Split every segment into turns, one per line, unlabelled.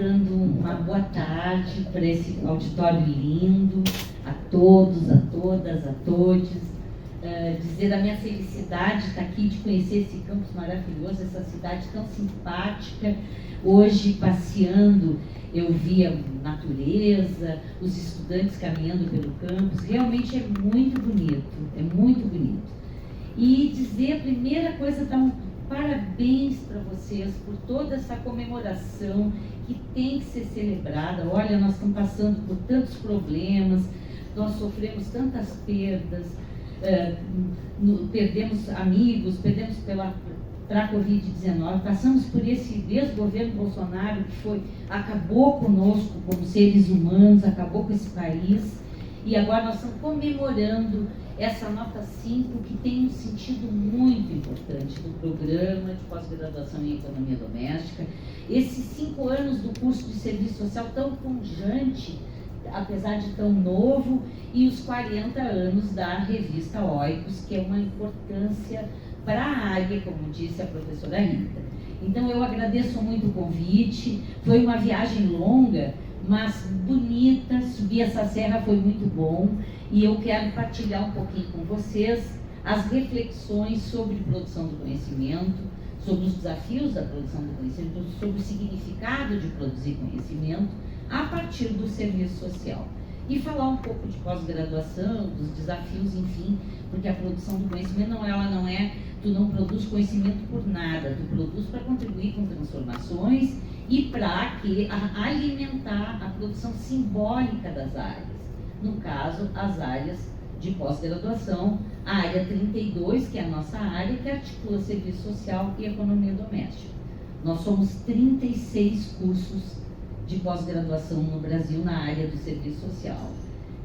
dando uma boa tarde para esse auditório lindo, a todos, a todas, a todos. Dizer a minha felicidade de estar aqui, de conhecer esse campus maravilhoso, essa cidade tão simpática. Hoje, passeando, eu vi a natureza, os estudantes caminhando pelo campus. Realmente é muito bonito, é muito bonito. E dizer, a primeira coisa, dar um parabéns para vocês por toda essa comemoração que tem que ser celebrada. Olha, nós estamos passando por tantos problemas, nós sofremos tantas perdas, perdemos amigos, perdemos para a Covid-19, passamos por esse desgoverno Bolsonaro que acabou conosco como seres humanos, acabou com esse país, e agora nós estamos comemorando essa nota 5, que tem um sentido muito importante do programa de pós-graduação em economia doméstica. Esses 5 anos do curso de serviço social tão pujante, apesar de tão novo, e os 40 anos da revista Oikos, que é uma importância para a área, como disse a professora Rita. Então eu agradeço muito o convite, foi uma viagem longa, mas bonita, subir essa serra foi muito bom, e eu quero partilhar um pouquinho com vocês as reflexões sobre produção do conhecimento, sobre os desafios da produção do conhecimento, sobre o significado de produzir conhecimento a partir do serviço social. E falar um pouco de pós-graduação, dos desafios, enfim, porque a produção do conhecimento não é, tu não produz conhecimento por nada, tu produz para contribuir com transformações e para alimentar a produção simbólica das áreas. No caso, as áreas de pós-graduação, a área 32, que é a nossa área, que articula serviço social e economia doméstica. Nós somos 36 cursos de pós-graduação no Brasil na área do serviço social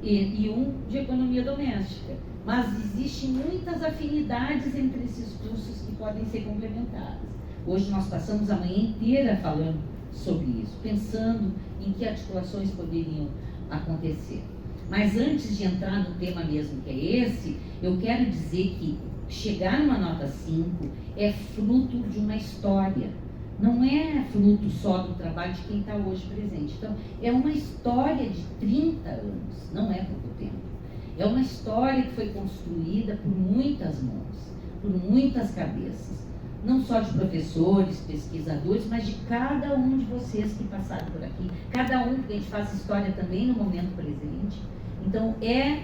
e um de economia doméstica. Mas existem muitas afinidades entre esses cursos que podem ser complementadas. Hoje nós passamos a manhã inteira falando sobre isso, pensando em que articulações poderiam acontecer. Mas antes de entrar no tema mesmo que é esse, eu quero dizer que chegar numa nota 5 é fruto de uma história. Não é fruto só do trabalho de quem está hoje presente. Então, é uma história de 30 anos, não é pouco tempo. É uma história que foi construída por muitas mãos, por muitas cabeças. Não só de professores, pesquisadores, mas de cada um de vocês que passaram por aqui. Cada um, porque a gente faz história também no momento presente. Então, é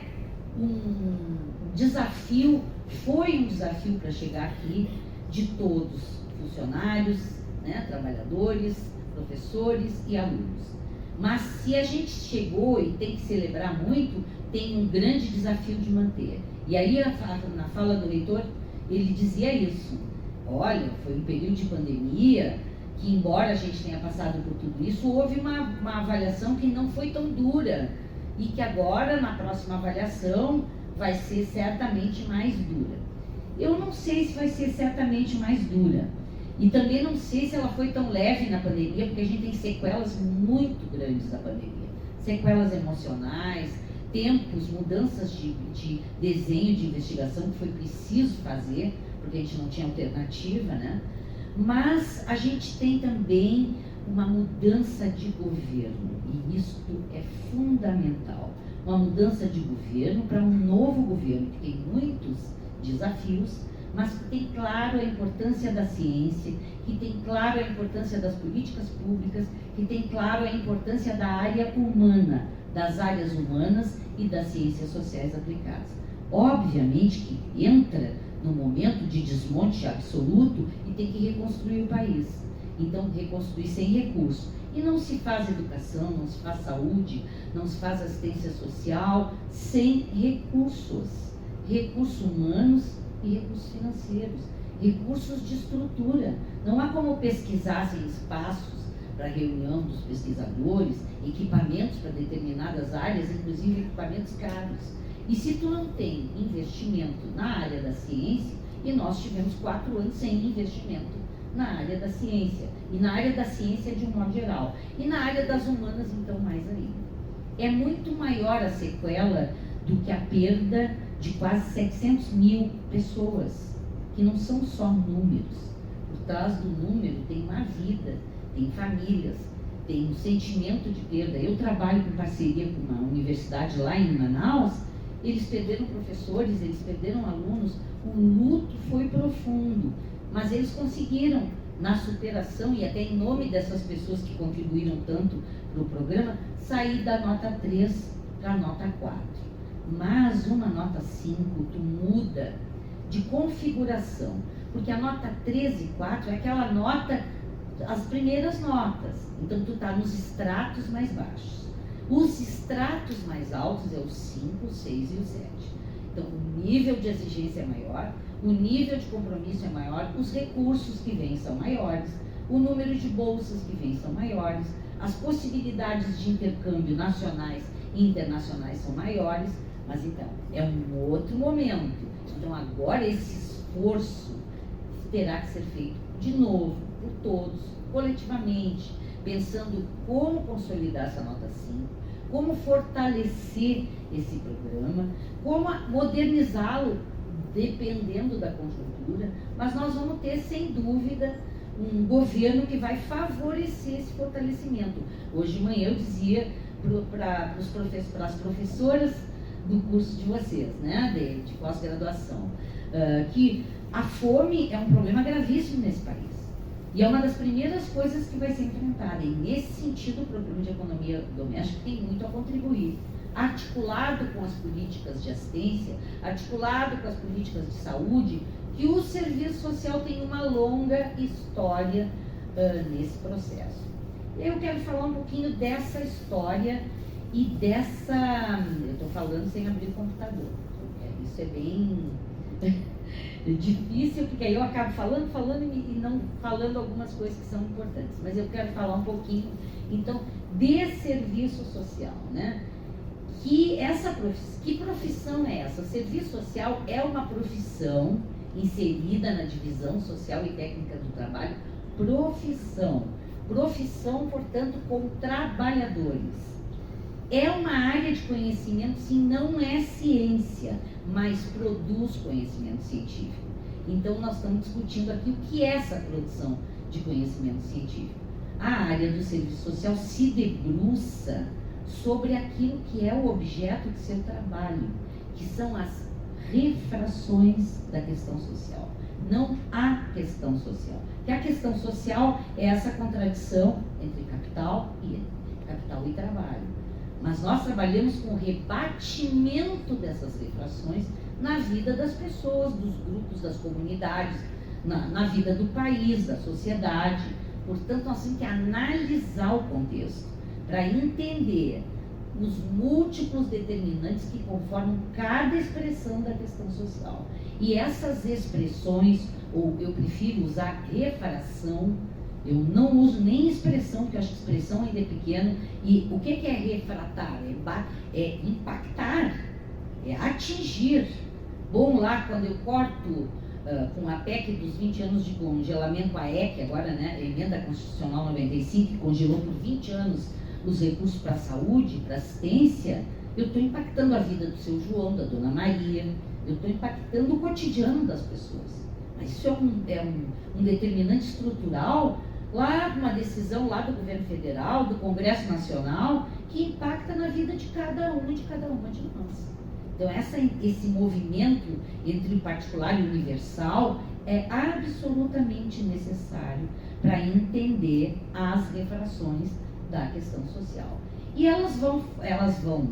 um desafio, foi um desafio para chegar aqui, de todos, funcionários, né, trabalhadores, professores e alunos. Mas se a gente chegou e tem que celebrar muito, tem um grande desafio de manter. E aí, na fala do reitor, ele dizia isso. Olha, foi um período de pandemia que, embora a gente tenha passado por tudo isso, houve uma avaliação que não foi tão dura e que agora, na próxima avaliação, vai ser certamente mais dura. Eu não sei se vai ser certamente mais dura. E também não sei se ela foi tão leve na pandemia, porque a gente tem sequelas muito grandes da pandemia. Sequelas emocionais, tempos, mudanças de desenho de investigação que foi preciso fazer, porque a gente não tinha alternativa, né? Mas a gente tem também uma mudança de governo, e isto é fundamental. Uma mudança de governo para um novo governo, que tem muitos desafios, mas que tem claro a importância da ciência, que tem claro a importância das políticas públicas, que tem claro a importância da área humana, das áreas humanas e das ciências sociais aplicadas. Obviamente que entra num momento de desmonte absoluto e tem que reconstruir o país. Então, reconstruir sem recurso. E não se faz educação, não se faz saúde, não se faz assistência social sem recursos. Recursos humanos e recursos financeiros. Recursos de estrutura. Não há como pesquisar sem espaços para reunião dos pesquisadores, equipamentos para determinadas áreas, inclusive equipamentos caros. E se tu não tem investimento na área da ciência, e nós tivemos 4 anos sem investimento na área da ciência, e na área da ciência de um modo geral, e na área das humanas, então, mais ainda. É muito maior a sequela do que a perda de quase 700 mil pessoas, que não são só números. Por trás do número tem uma vida, tem famílias, tem um sentimento de perda. Eu trabalho com parceria com uma universidade lá em Manaus, eles perderam professores, eles perderam alunos, o luto foi profundo, mas eles conseguiram, na superação e até em nome dessas pessoas que contribuíram tanto para o programa, sair da nota 3 para a nota 4. Mas uma nota 5, tu muda de configuração, porque a nota 3 e 4 é aquela nota, as primeiras notas, então tu está nos estratos mais baixos. Os estratos mais altos é o 5, o 6 e o 7. Então o nível de exigência é maior, o nível de compromisso é maior, os recursos que vêm são maiores, o número de bolsas que vêm são maiores, as possibilidades de intercâmbio nacionais e internacionais são maiores, mas então é um outro momento. Então agora esse esforço terá que ser feito de novo, por todos, coletivamente, pensando como consolidar essa nota 5, como fortalecer esse programa, como modernizá-lo dependendo da conjuntura, mas nós vamos ter, sem dúvida, um governo que vai favorecer esse fortalecimento. Hoje de manhã eu dizia para as professoras do curso de vocês, né, de pós-graduação, que a fome é um problema gravíssimo nesse país. E é uma das primeiras coisas que vai ser enfrentada. E nesse sentido, o programa de economia doméstica tem muito a contribuir. Articulado com as políticas de assistência, articulado com as políticas de saúde, que o serviço social tem uma longa história nesse processo. Eu quero falar um pouquinho dessa história e dessa... Eu estou falando sem abrir o computador. Isso é bem difícil, porque aí eu acabo falando e não falando algumas coisas que são importantes. Mas eu quero falar um pouquinho, então, de serviço social, né? Que profissão é essa? Serviço social é uma profissão inserida na divisão social e técnica do trabalho, profissão, portanto, com trabalhadores. É uma área de conhecimento, sim, não é ciência, mas produz conhecimento científico. Então, nós estamos discutindo aqui o que é essa produção de conhecimento científico. A área do serviço social se debruça sobre aquilo que é o objeto de seu trabalho, que são as refrações da questão social, não a questão social. Que a questão social é essa contradição entre capital e trabalho. Mas nós trabalhamos com o rebatimento dessas refrações na vida das pessoas, dos grupos, das comunidades, na vida do país, da sociedade. Portanto, nós temos que analisar o contexto para entender os múltiplos determinantes que conformam cada expressão da questão social. E essas expressões, ou eu prefiro usar refração, eu não uso nem expressão, porque eu acho que expressão ainda é pequeno. E o que é refratar? É impactar, é atingir. Bom, lá quando eu corto com a PEC dos 20 anos de congelamento, a EC agora, né, a Emenda Constitucional 95, que congelou por 20 anos os recursos para a saúde, para a assistência, eu estou impactando a vida do seu João, da dona Maria, eu estou impactando o cotidiano das pessoas. Mas isso é um determinante estrutural, lá uma decisão lá do governo federal, do Congresso Nacional, que impacta na vida de cada um e de cada uma de nós. Então esse movimento entre o particular e o universal é absolutamente necessário para entender as refrações da questão social. E elas vão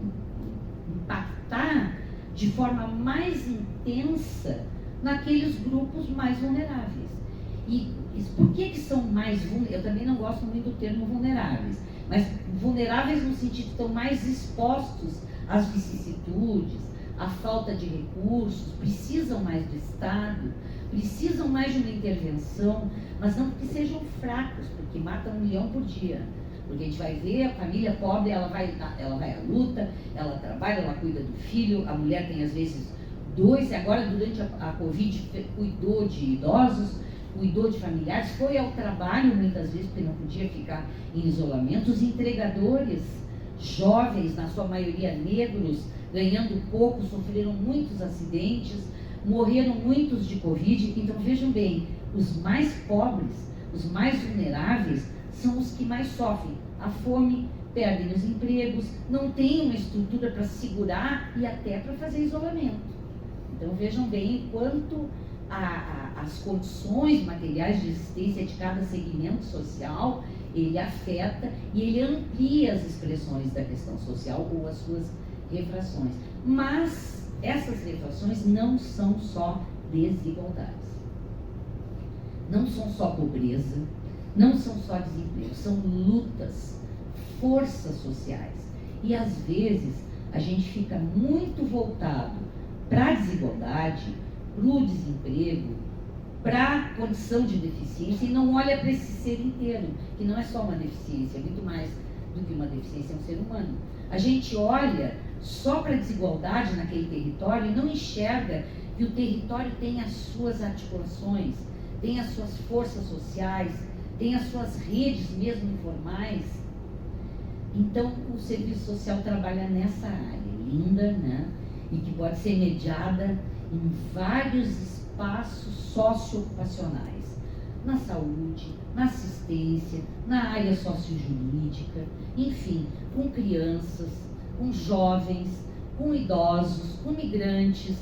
impactar de forma mais intensa naqueles grupos mais vulneráveis. E por que são mais vulneráveis? Eu também não gosto muito do termo vulneráveis, mas vulneráveis no sentido que estão mais expostos às vicissitudes, à falta de recursos, precisam mais do Estado, precisam mais de uma intervenção, mas não porque sejam fracos, porque matam 1 milhão por dia. Porque a gente vai ver a família pobre, ela vai à luta, ela trabalha, ela cuida do filho, a mulher tem às vezes 2, agora durante a Covid cuidou de idosos, cuidou de familiares, foi ao trabalho muitas vezes porque não podia ficar em isolamento. Os entregadores jovens, na sua maioria negros, ganhando pouco, sofreram muitos acidentes, morreram muitos de Covid. Então vejam bem, os mais pobres, os mais vulneráveis, são os que mais sofrem a fome, perdem os empregos, não têm uma estrutura para segurar e até para fazer isolamento. Então vejam bem o quanto as condições materiais de existência de cada segmento social, ele afeta e ele amplia as expressões da questão social ou as suas refrações. Mas essas refrações não são só desigualdades, não são só pobreza, não são só desemprego, são lutas, forças sociais. E às vezes a gente fica muito voltado para a desigualdade, para o desemprego, para a condição de deficiência e não olha para esse ser inteiro, que não é só uma deficiência, é muito mais do que uma deficiência, é um ser humano. A gente olha só para a desigualdade naquele território e não enxerga que o território tem as suas articulações, tem as suas forças sociais, tem as suas redes mesmo informais. Então o serviço social trabalha nessa área linda, né? E que pode ser mediada em vários espaços socioocupacionais, na saúde, na assistência, na área sociojurídica, enfim, com crianças, com jovens, com idosos, com migrantes,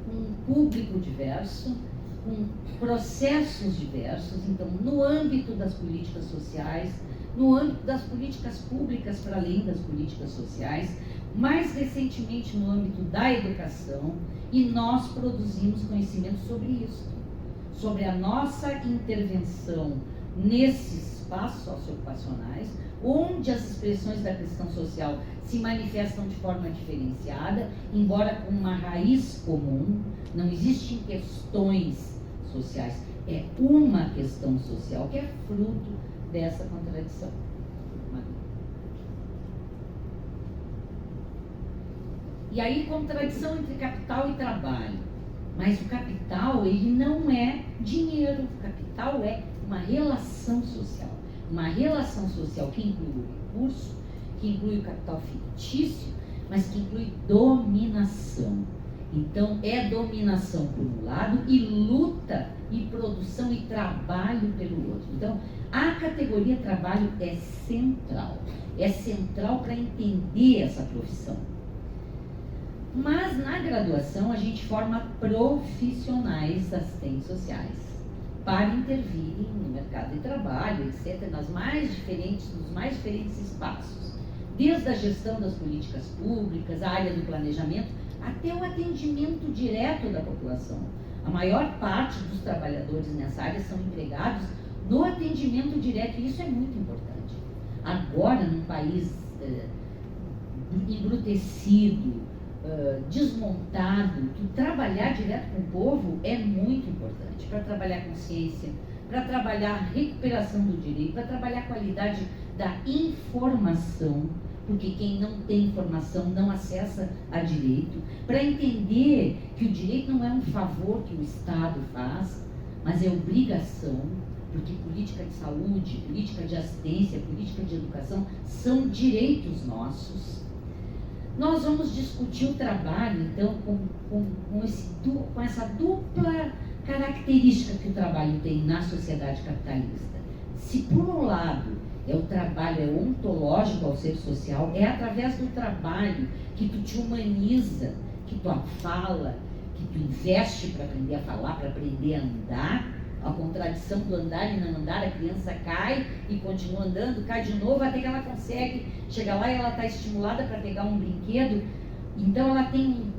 com público diverso, com processos diversos. Então, no âmbito das políticas sociais, no âmbito das políticas públicas para além das políticas sociais, mais recentemente no âmbito da educação, e nós produzimos conhecimento sobre isso, sobre a nossa intervenção nesses espaços socioocupacionais, onde as expressões da questão social se manifestam de forma diferenciada, embora com uma raiz comum. Não existem questões sociais, é uma questão social que é fruto dessa contradição. E aí, contradição entre capital e trabalho. Mas o capital, ele não é dinheiro. O capital é uma relação social. Uma relação social que inclui o recurso, que inclui o capital fictício, mas que inclui dominação. Então, é dominação por um lado e luta e produção e trabalho pelo outro. Então, a categoria trabalho é central. É central para entender essa profissão. Mas na graduação a gente forma profissionais assistentes sociais para intervirem no mercado de trabalho, etc., nos mais diferentes espaços, desde a gestão das políticas públicas, a área do planejamento, até o atendimento direto da população. A maior parte dos trabalhadores nessa área são empregados no atendimento direto, e isso é muito importante. Agora, num país embrutecido, desmontado, que trabalhar direto com o povo é muito importante para trabalhar consciência, para trabalhar a recuperação do direito, para trabalhar a qualidade da informação, porque quem não tem informação não acessa a direito, para entender que o direito não é um favor que o Estado faz, mas é obrigação, porque política de saúde, política de assistência, política de educação são direitos nossos. Nós vamos discutir o trabalho, então, com essa dupla característica que o trabalho tem na sociedade capitalista. Se, por um lado, o trabalho é ontológico ao ser social, é através do trabalho que tu te humaniza, que tu fala, que tu investe para aprender a falar, para aprender a andar. A contradição do andar e não andar, a criança cai e continua andando, cai de novo até que ela consegue chegar lá e ela está estimulada para pegar um brinquedo. Então ela tem um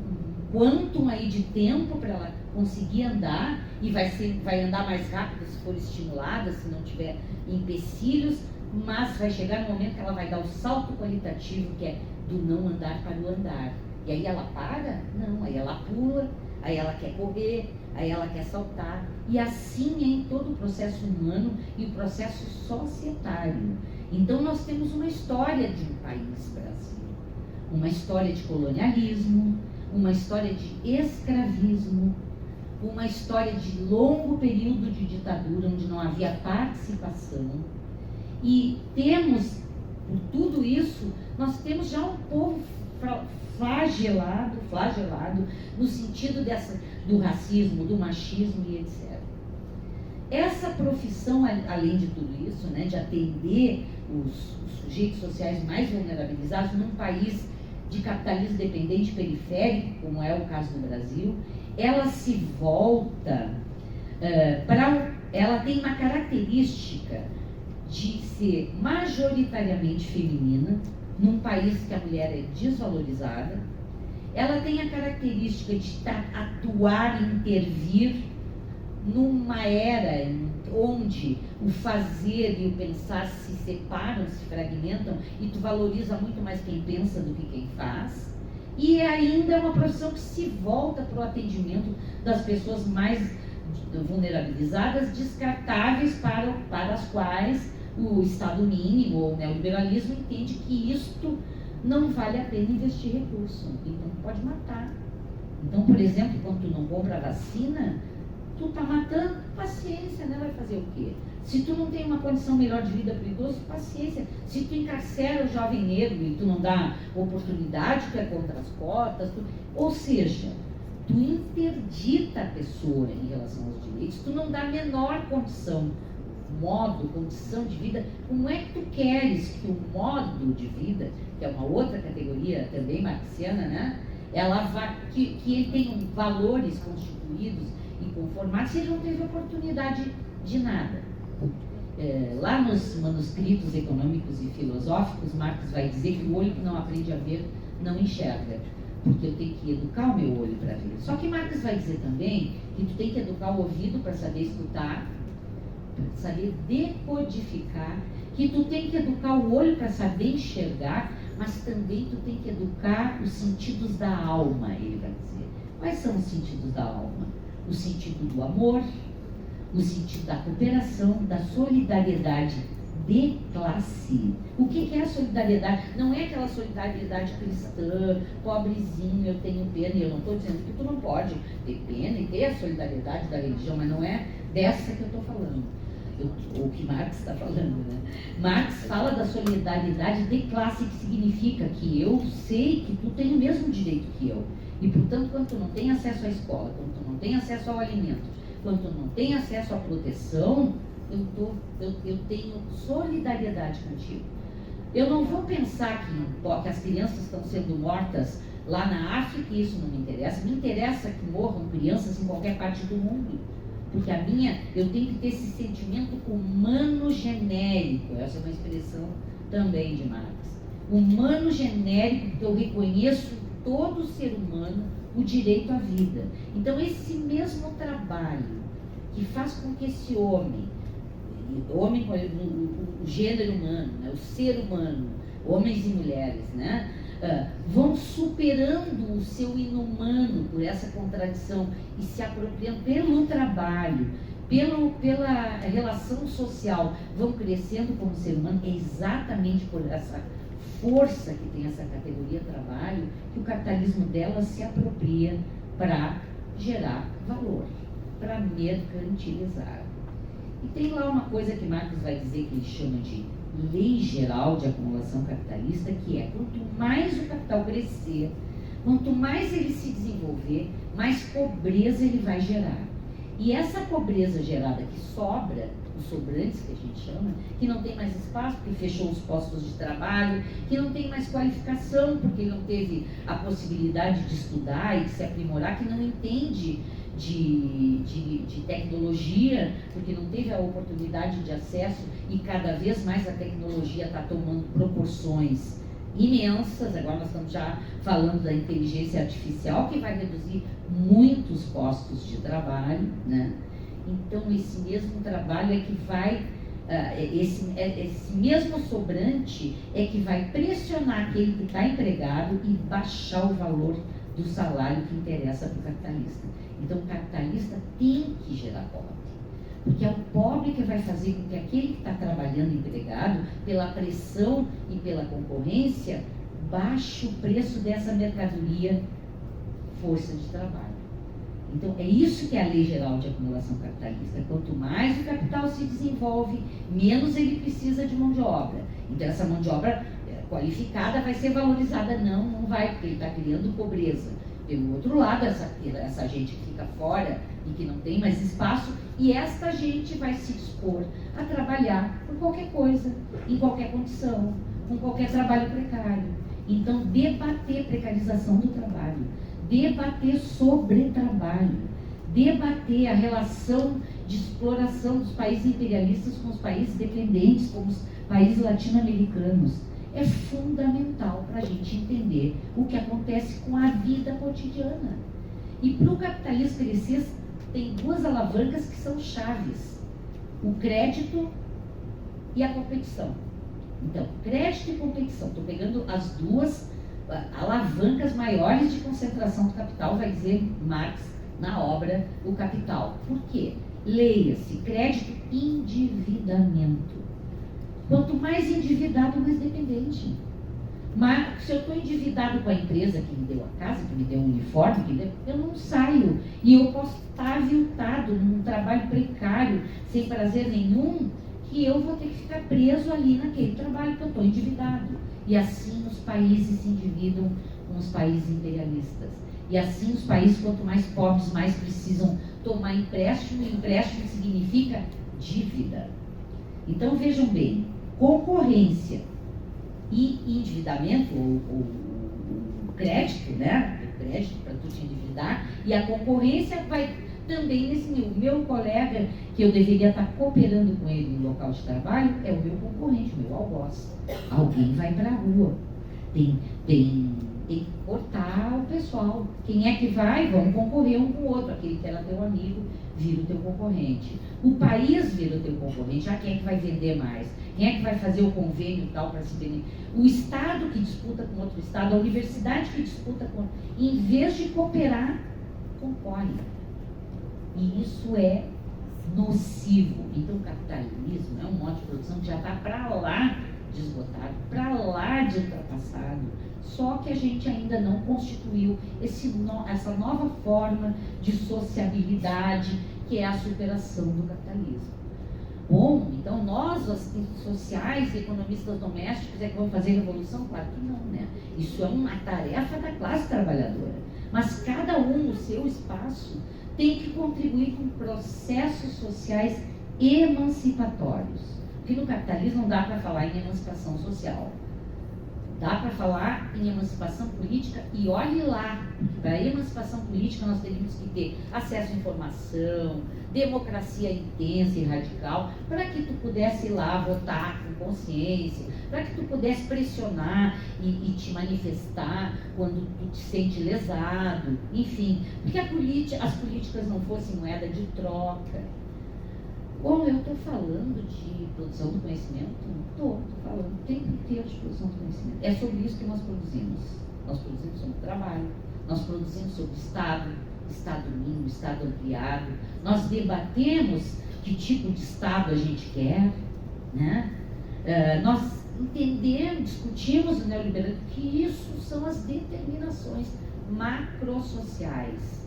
quantum aí de tempo para ela conseguir andar e vai andar mais rápido se for estimulada, se não tiver empecilhos, mas vai chegar no momento que ela vai dar o salto qualitativo, que é do não andar para o andar. E aí ela para? Não, aí ela pula, aí ela quer correr, aí ela quer saltar. E assim é em todo o processo humano e o processo societário. Então nós temos uma história de um país, Brasil, uma história de colonialismo, uma história de escravismo, uma história de longo período de ditadura onde não havia participação. E temos, por tudo isso, nós temos já um povo flagelado no sentido do racismo, do machismo e etc. essa profissão, além de tudo isso, né, de atender os sujeitos sociais mais vulnerabilizados num país de capitalismo dependente periférico, como é o caso do Brasil, ela se volta ela tem uma característica de ser majoritariamente feminina, num país que a mulher é desvalorizada. Ela tem a característica de atuar e intervir numa era onde o fazer e o pensar se separam, se fragmentam, e tu valoriza muito mais quem pensa do que quem faz. E ainda é uma profissão que se volta para o atendimento das pessoas mais vulnerabilizadas, descartáveis, para as quais o Estado mínimo ou o neoliberalismo entende que isto não vale a pena investir recurso, então pode matar. Então, por exemplo, quando tu não compra a vacina, tu tá matando, paciência, né? Vai fazer o quê? Se tu não tem uma condição melhor de vida para o idoso, paciência. Se tu encarcera o jovem negro e tu não dá oportunidade, tu é contra as cotas, ou seja, tu interdita a pessoa em relação aos direitos, tu não dá a menor condição, condição de vida. Como é que tu queres que o modo de vida, que é uma outra categoria também marxiana, né? Ela que ele tenha valores constituídos e conformados, se ele não teve oportunidade de nada. Lá nos manuscritos econômicos e filosóficos, Marx vai dizer que o olho que não aprende a ver não enxerga, porque eu tenho que educar o meu olho para ver. Só que Marx vai dizer também que tu tem que educar o ouvido para saber escutar, para saber decodificar, que tu tem que educar o olho para saber enxergar, mas também tu tem que educar os sentidos da alma, ele vai dizer. Quais são os sentidos da alma? O sentido do amor, o sentido da cooperação, da solidariedade de classe. O que é a solidariedade? Não é aquela solidariedade cristã, pobrezinho, eu tenho pena, e eu não estou dizendo que tu não pode ter pena e ter a solidariedade da religião, mas não é dessa que eu estou falando. O que Marx está falando, né? Marx fala da solidariedade de classe, que significa que eu sei que tu tem o mesmo direito que eu. E, portanto, quando tu não tem acesso à escola, quando tu não tem acesso ao alimento, quando tu não tem acesso à proteção, eu tenho solidariedade contigo. Eu não vou pensar que as crianças estão sendo mortas lá na África, e isso não me interessa. Me interessa que morram crianças em qualquer parte do mundo. Porque eu tenho que ter esse sentimento humano genérico. Essa é uma expressão também de Marx. Humano genérico, que eu reconheço em todo ser humano o direito à vida. Então, esse mesmo trabalho que faz com que esse homem, o gênero humano, né, o ser humano, homens e mulheres, né, vão superando o seu inumano por essa contradição e se apropriando pelo trabalho, pela relação social, vão crescendo como ser humano. É exatamente por essa força que tem essa categoria trabalho que o capitalismo dela se apropria para gerar valor, para mercantilizar. E tem lá uma coisa que Marx vai dizer que ele chama de lei geral de acumulação capitalista, que é: quanto mais o capital crescer, quanto mais ele se desenvolver, mais pobreza ele vai gerar. E essa pobreza gerada que sobra, os sobrantes que a gente chama, que não tem mais espaço porque fechou os postos de trabalho, que não tem mais qualificação porque não teve a possibilidade de estudar e de se aprimorar, que não entende de tecnologia, porque não teve a oportunidade de acesso, e cada vez mais a tecnologia está tomando proporções imensas. Agora nós estamos já falando da inteligência artificial, que vai reduzir muitos postos de trabalho, né? Então esse mesmo trabalho é que vai, esse mesmo sobrante é que vai pressionar aquele que está empregado e baixar o valor do salário que interessa para o capitalista. Então o capitalista tem que gerar pobre, porque é o pobre que vai fazer com que aquele que está trabalhando empregado, pela pressão e pela concorrência, baixe o preço dessa mercadoria, força de trabalho. Então é isso que é a lei geral de acumulação capitalista. Quanto mais o capital se desenvolve, menos ele precisa de mão de obra. Então essa mão de obra qualificada vai ser valorizada? Não vai, porque ele está criando pobreza. Pelo outro lado, essa gente que fica fora e que não tem mais espaço, e esta gente vai se dispor a trabalhar por qualquer coisa, em qualquer condição, com qualquer trabalho precário. Então, debater precarização do trabalho, debater sobre trabalho, debater a relação de exploração dos países imperialistas com os países dependentes, como os países latino-americanos, é fundamental para a gente entender o que acontece com a vida cotidiana. E para o capitalismo crescer, tem duas alavancas que são chaves: o crédito e a competição. Então, crédito e competição, estou pegando as duas alavancas maiores de concentração do capital, vai dizer Marx na obra O Capital. Por quê? Leia-se, crédito e endividamento. Quanto mais endividado, mais dependente. Mas se eu estou endividado com a empresa que me deu a casa, que me deu um uniforme, eu não saio. E eu posso estar aviltado num trabalho precário, sem prazer nenhum, que eu vou ter que ficar preso ali naquele trabalho que eu estou endividado. E assim os países se endividam com os países imperialistas. E assim os países, quanto mais pobres, mais precisam tomar empréstimo, e empréstimo significa dívida. Então vejam bem, concorrência e endividamento, ou crédito, né? O crédito para tu te endividar, e a concorrência vai também nesse nível. Meu colega, que eu deveria estar cooperando com ele no local de trabalho, é o meu concorrente, o meu algoz. Alguém vai para a rua. Tem que cortar o pessoal. Quem é que vai? Vamos concorrer um com o outro. Aquele que era teu amigo vira o teu concorrente. O país vira o teu concorrente. Quem é que vai vender mais? Quem é que vai fazer o convênio tal para se vender? O Estado que disputa com outro Estado, a universidade que disputa com... Em vez de cooperar, concorre. E isso é nocivo. Então o capitalismo é um modo de produção que já está para lá de esgotado, para lá de ultrapassado. Só que a gente ainda não constituiu essa nova forma de sociabilidade, que é a superação do capitalismo. Bom, então nós, assistentes sociais e economistas domésticos, é que vamos fazer revolução? Claro que não, né? Isso é uma tarefa da classe trabalhadora. Mas cada um no seu espaço tem que contribuir com processos sociais emancipatórios. Porque no capitalismo não dá para falar em emancipação social. Dá para falar em emancipação política, e olhe lá, para a emancipação política nós teríamos que ter acesso à informação, democracia intensa e radical, para que tu pudesse ir lá votar com consciência, para que tu pudesse pressionar e te manifestar quando tu te sente lesado, enfim, porque as políticas não fossem moeda de troca. Bom, eu estou falando de produção do conhecimento? Estou falando o tempo inteiro de produção do conhecimento. É sobre isso que nós produzimos. Nós produzimos sobre trabalho, nós produzimos sobre Estado, Estado mínimo, Estado ampliado. Nós debatemos que tipo de Estado a gente quer, né? Nós entendemos, discutimos o neoliberalismo, que isso são as determinações macrosociais.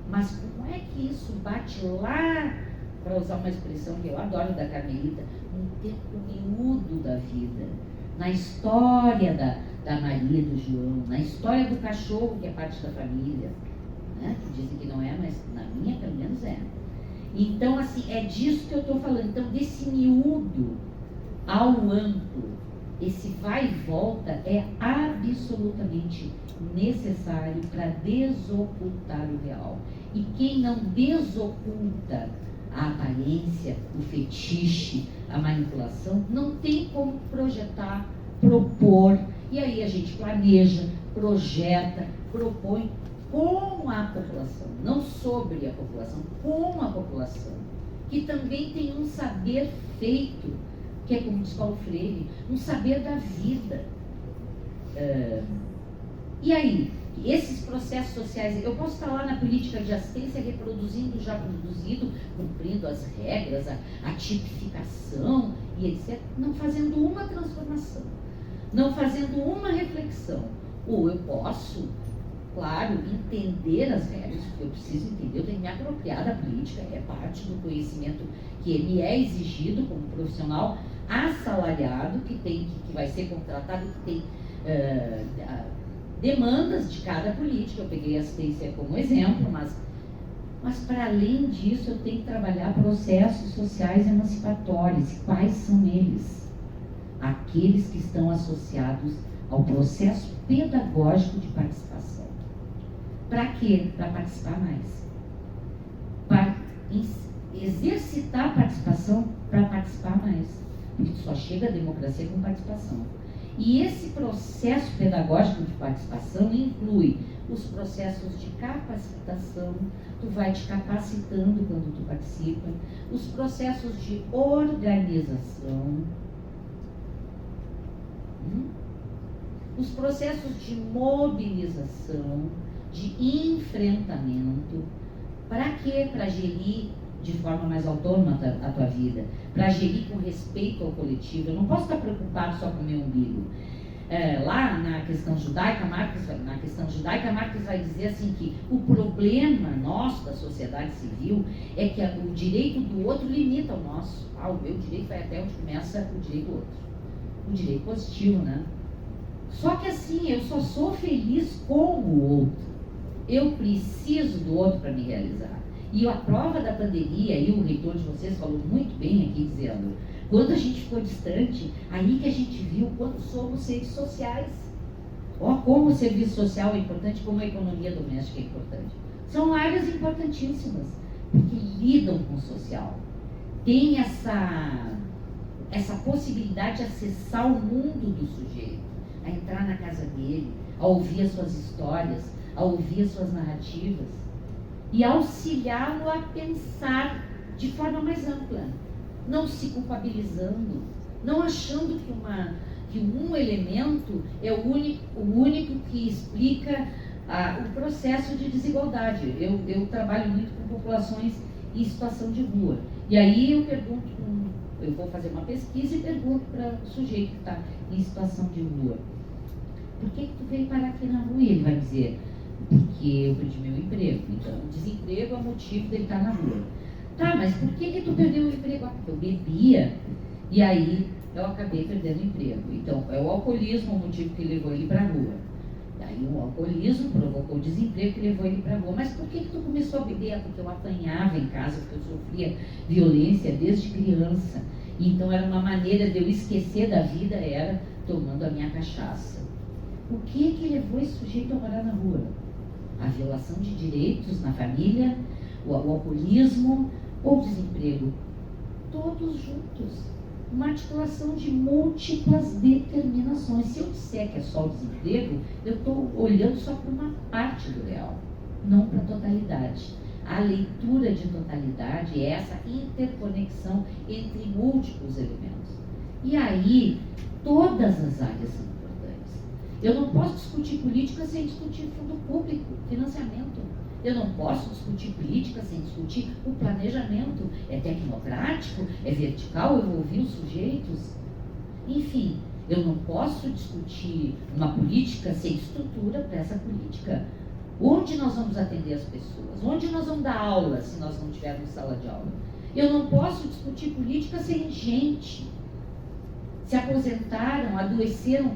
Mas como é que isso bate lá, para usar uma expressão que eu adoro da Carmelita, um tempo miúdo da vida, na história da Maria, do João, na história do cachorro, que é parte da família, né? Que dizem que não é, mas na minha pelo menos é. Então, assim, é disso que eu estou falando. Então, desse miúdo ao amplo, esse vai e volta é absolutamente necessário para desocultar o real. E quem não desoculta a aparência, o fetiche, a manipulação, não tem como projetar, propor, e aí a gente planeja, projeta, propõe com a população, não sobre a população, com a população, que também tem um saber feito, que é como diz Paulo Freire, um saber da vida. E aí, esses processos sociais, eu posso estar lá na política de assistência reproduzindo o já produzido, cumprindo as regras, a tipificação e etc., não fazendo uma transformação, não fazendo uma reflexão. Ou eu posso, claro, entender as regras, porque eu preciso entender, eu tenho que me apropriar da política, é parte do conhecimento que me é exigido como profissional assalariado, que vai ser contratado, que tem demandas de cada política. Eu peguei a assistência como exemplo, mas Mas, para além disso, eu tenho que trabalhar processos sociais emancipatórios. E quais são eles? Aqueles que estão associados ao processo pedagógico de participação. Para quê? Para participar mais. Para exercitar a participação para participar mais. Porque só chega a democracia com participação. E esse processo pedagógico de participação inclui os processos de capacitação, tu vai te capacitando quando tu participa, os processos de organização, os processos de mobilização, de enfrentamento. Para quê? Para gerir de forma mais autônoma a tua vida, para gerir com respeito ao coletivo. Eu não posso estar preocupado só com o meu umbigo. Lá na questão judaica, Marx vai dizer assim que o problema nosso da sociedade civil é que o direito do outro limita o nosso. O meu direito vai até onde começa o direito do outro. O direito positivo, né? Só que assim, eu só sou feliz com o outro. Eu preciso do outro para me realizar. E a prova da pandemia, aí o reitor de vocês falou muito bem aqui, dizendo, quando a gente ficou distante, aí que a gente viu quanto somos seres sociais. Como o serviço social é importante, como a economia doméstica é importante. São áreas importantíssimas, porque lidam com o social. Tem essa possibilidade de acessar o mundo do sujeito, a entrar na casa dele, a ouvir as suas histórias, a ouvir as suas narrativas e auxiliá-lo a pensar de forma mais ampla, não se culpabilizando, não achando que um elemento é o único que explica o processo de desigualdade. Eu trabalho muito com populações em situação de rua, e aí eu vou fazer uma pesquisa e pergunto para o sujeito que está em situação de rua: por que tu veio parar aqui na rua? E ele vai dizer: porque eu perdi meu emprego. Então, o desemprego é o motivo dele estar na rua. Tá, mas por que tu perdeu o emprego? Porque eu bebia e aí eu acabei perdendo o emprego. Então, é o alcoolismo o motivo que levou ele para a rua. E aí o alcoolismo provocou o desemprego que levou ele para a rua. Mas por que tu começou a beber? Porque eu apanhava em casa, porque eu sofria violência desde criança. Então, era uma maneira de eu esquecer da vida, era tomando a minha cachaça. O que levou esse sujeito a morar na rua? A violação de direitos na família, o alcoolismo ou o desemprego? Todos juntos. Uma articulação de múltiplas determinações. Se eu disser que é só o desemprego, eu estou olhando só para uma parte do real, não para a totalidade. A leitura de totalidade é essa interconexão entre múltiplos elementos. E aí, todas as áreas são importantes. Eu não posso discutir política sem discutir fundo público, financiamento. Eu não posso discutir política sem discutir o planejamento. É tecnocrático, é vertical, eu vou ouvir os sujeitos. Enfim, eu não posso discutir uma política sem estrutura para essa política. Onde nós vamos atender as pessoas? Onde nós vamos dar aula se nós não tivermos sala de aula? Eu não posso discutir política sem gente. Se aposentaram, adoeceram,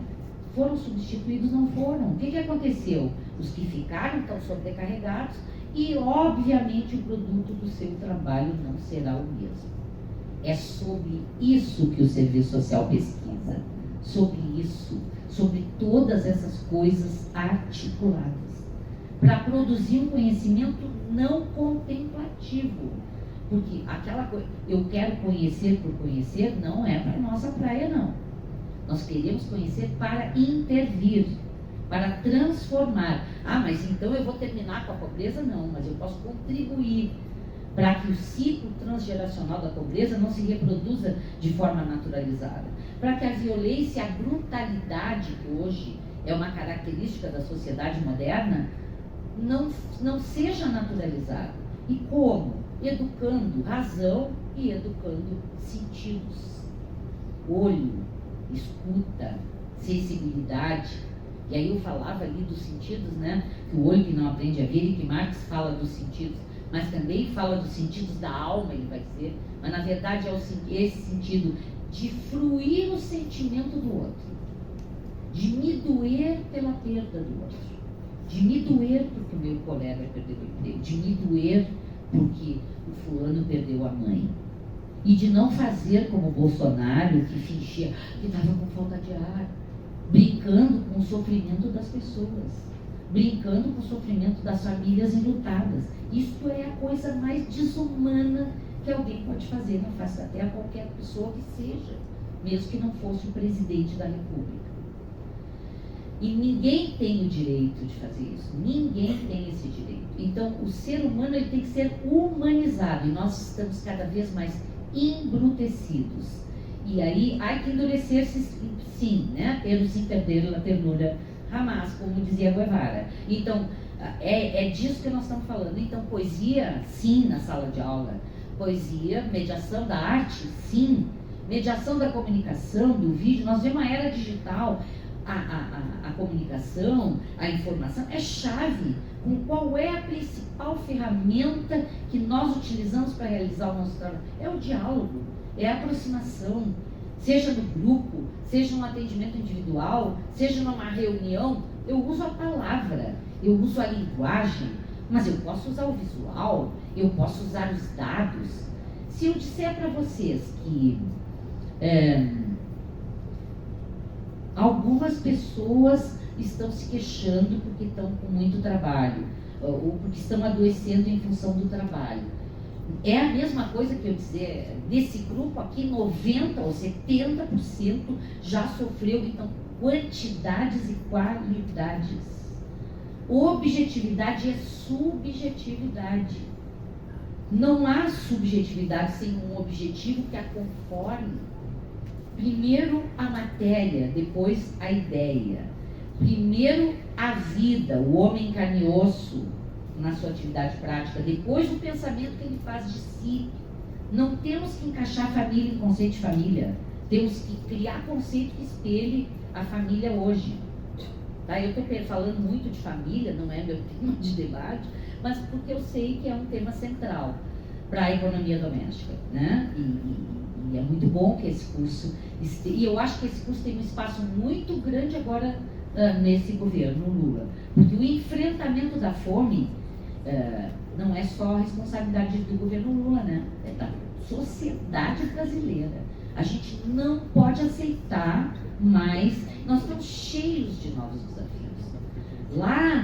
foram substituídos, não foram. O que aconteceu? Os que ficaram estão sobrecarregados e, obviamente, o produto do seu trabalho não será o mesmo. É sobre isso que o serviço social pesquisa. Sobre isso, sobre todas essas coisas articuladas. Para produzir um conhecimento não contemplativo. Porque aquela coisa, eu quero conhecer por conhecer, não é para nossa praia, não. Nós queremos conhecer para intervir, para transformar. Mas então eu vou terminar com a pobreza? Não, mas eu posso contribuir para que o ciclo transgeracional da pobreza não se reproduza de forma naturalizada. Para que a violência e a brutalidade, que hoje é uma característica da sociedade moderna, não seja naturalizada. E como? Educando razão e educando sentidos. Olho, escuta, sensibilidade. E aí eu falava ali dos sentidos, né? Que o olho que não aprende a ver, e que Marx fala dos sentidos, mas também fala dos sentidos da alma, ele vai dizer. Mas na verdade é esse sentido de fruir o sentimento do outro, de me doer pela perda do outro, de me doer porque o meu colega perdeu o emprego, de me doer porque o fulano perdeu a mãe. E de não fazer como o Bolsonaro, que fingia que estava com falta de ar, brincando com o sofrimento das pessoas, brincando com o sofrimento das famílias enlutadas. Isso é a coisa mais desumana que alguém pode fazer na face da terra, qualquer pessoa que seja, mesmo que não fosse o presidente da República. E ninguém tem o direito de fazer isso, ninguém tem esse direito. Então, o ser humano ele tem que ser humanizado, e nós estamos cada vez mais embrutecidos. E aí, há que endurecer-se, sim, né? Pelo sem perder a ternura Hamas, como dizia Guevara. Então, é disso que nós estamos falando. Então, poesia, sim, na sala de aula. Poesia, mediação da arte, sim. Mediação da comunicação, do vídeo. Nós vemos uma era digital. A comunicação, a informação é chave. Qual é a principal ferramenta que nós utilizamos para realizar o nosso trabalho? É o diálogo, é a aproximação, seja no grupo, seja um atendimento individual, seja numa reunião. Eu uso a palavra, eu uso a linguagem, mas eu posso usar o visual, eu posso usar os dados. Se eu disser para vocês que algumas pessoas estão se queixando porque estão com muito trabalho, ou porque estão adoecendo em função do trabalho, é a mesma coisa que eu dizer, desse grupo aqui, 90% ou 70% já sofreu. Então, quantidades e qualidades. Objetividade é subjetividade. Não há subjetividade sem um objetivo que a conforme. Primeiro a matéria, depois a ideia. Primeiro a vida, o homem carne e osso na sua atividade prática, depois o pensamento que ele faz de si. Não temos que encaixar a família em conceito de família, temos que criar conceito que espelhe a família hoje. Tá? Eu estou falando muito de família, não é meu tema de debate, mas porque eu sei que é um tema central para a economia doméstica, né? E é muito bom que esse curso esteja, e eu acho que esse curso tem um espaço muito grande agora nesse governo Lula, porque o enfrentamento da fome não é só a responsabilidade do governo Lula, né? É da sociedade brasileira. A gente não pode aceitar mais, nós estamos cheios de novos desafios. Lá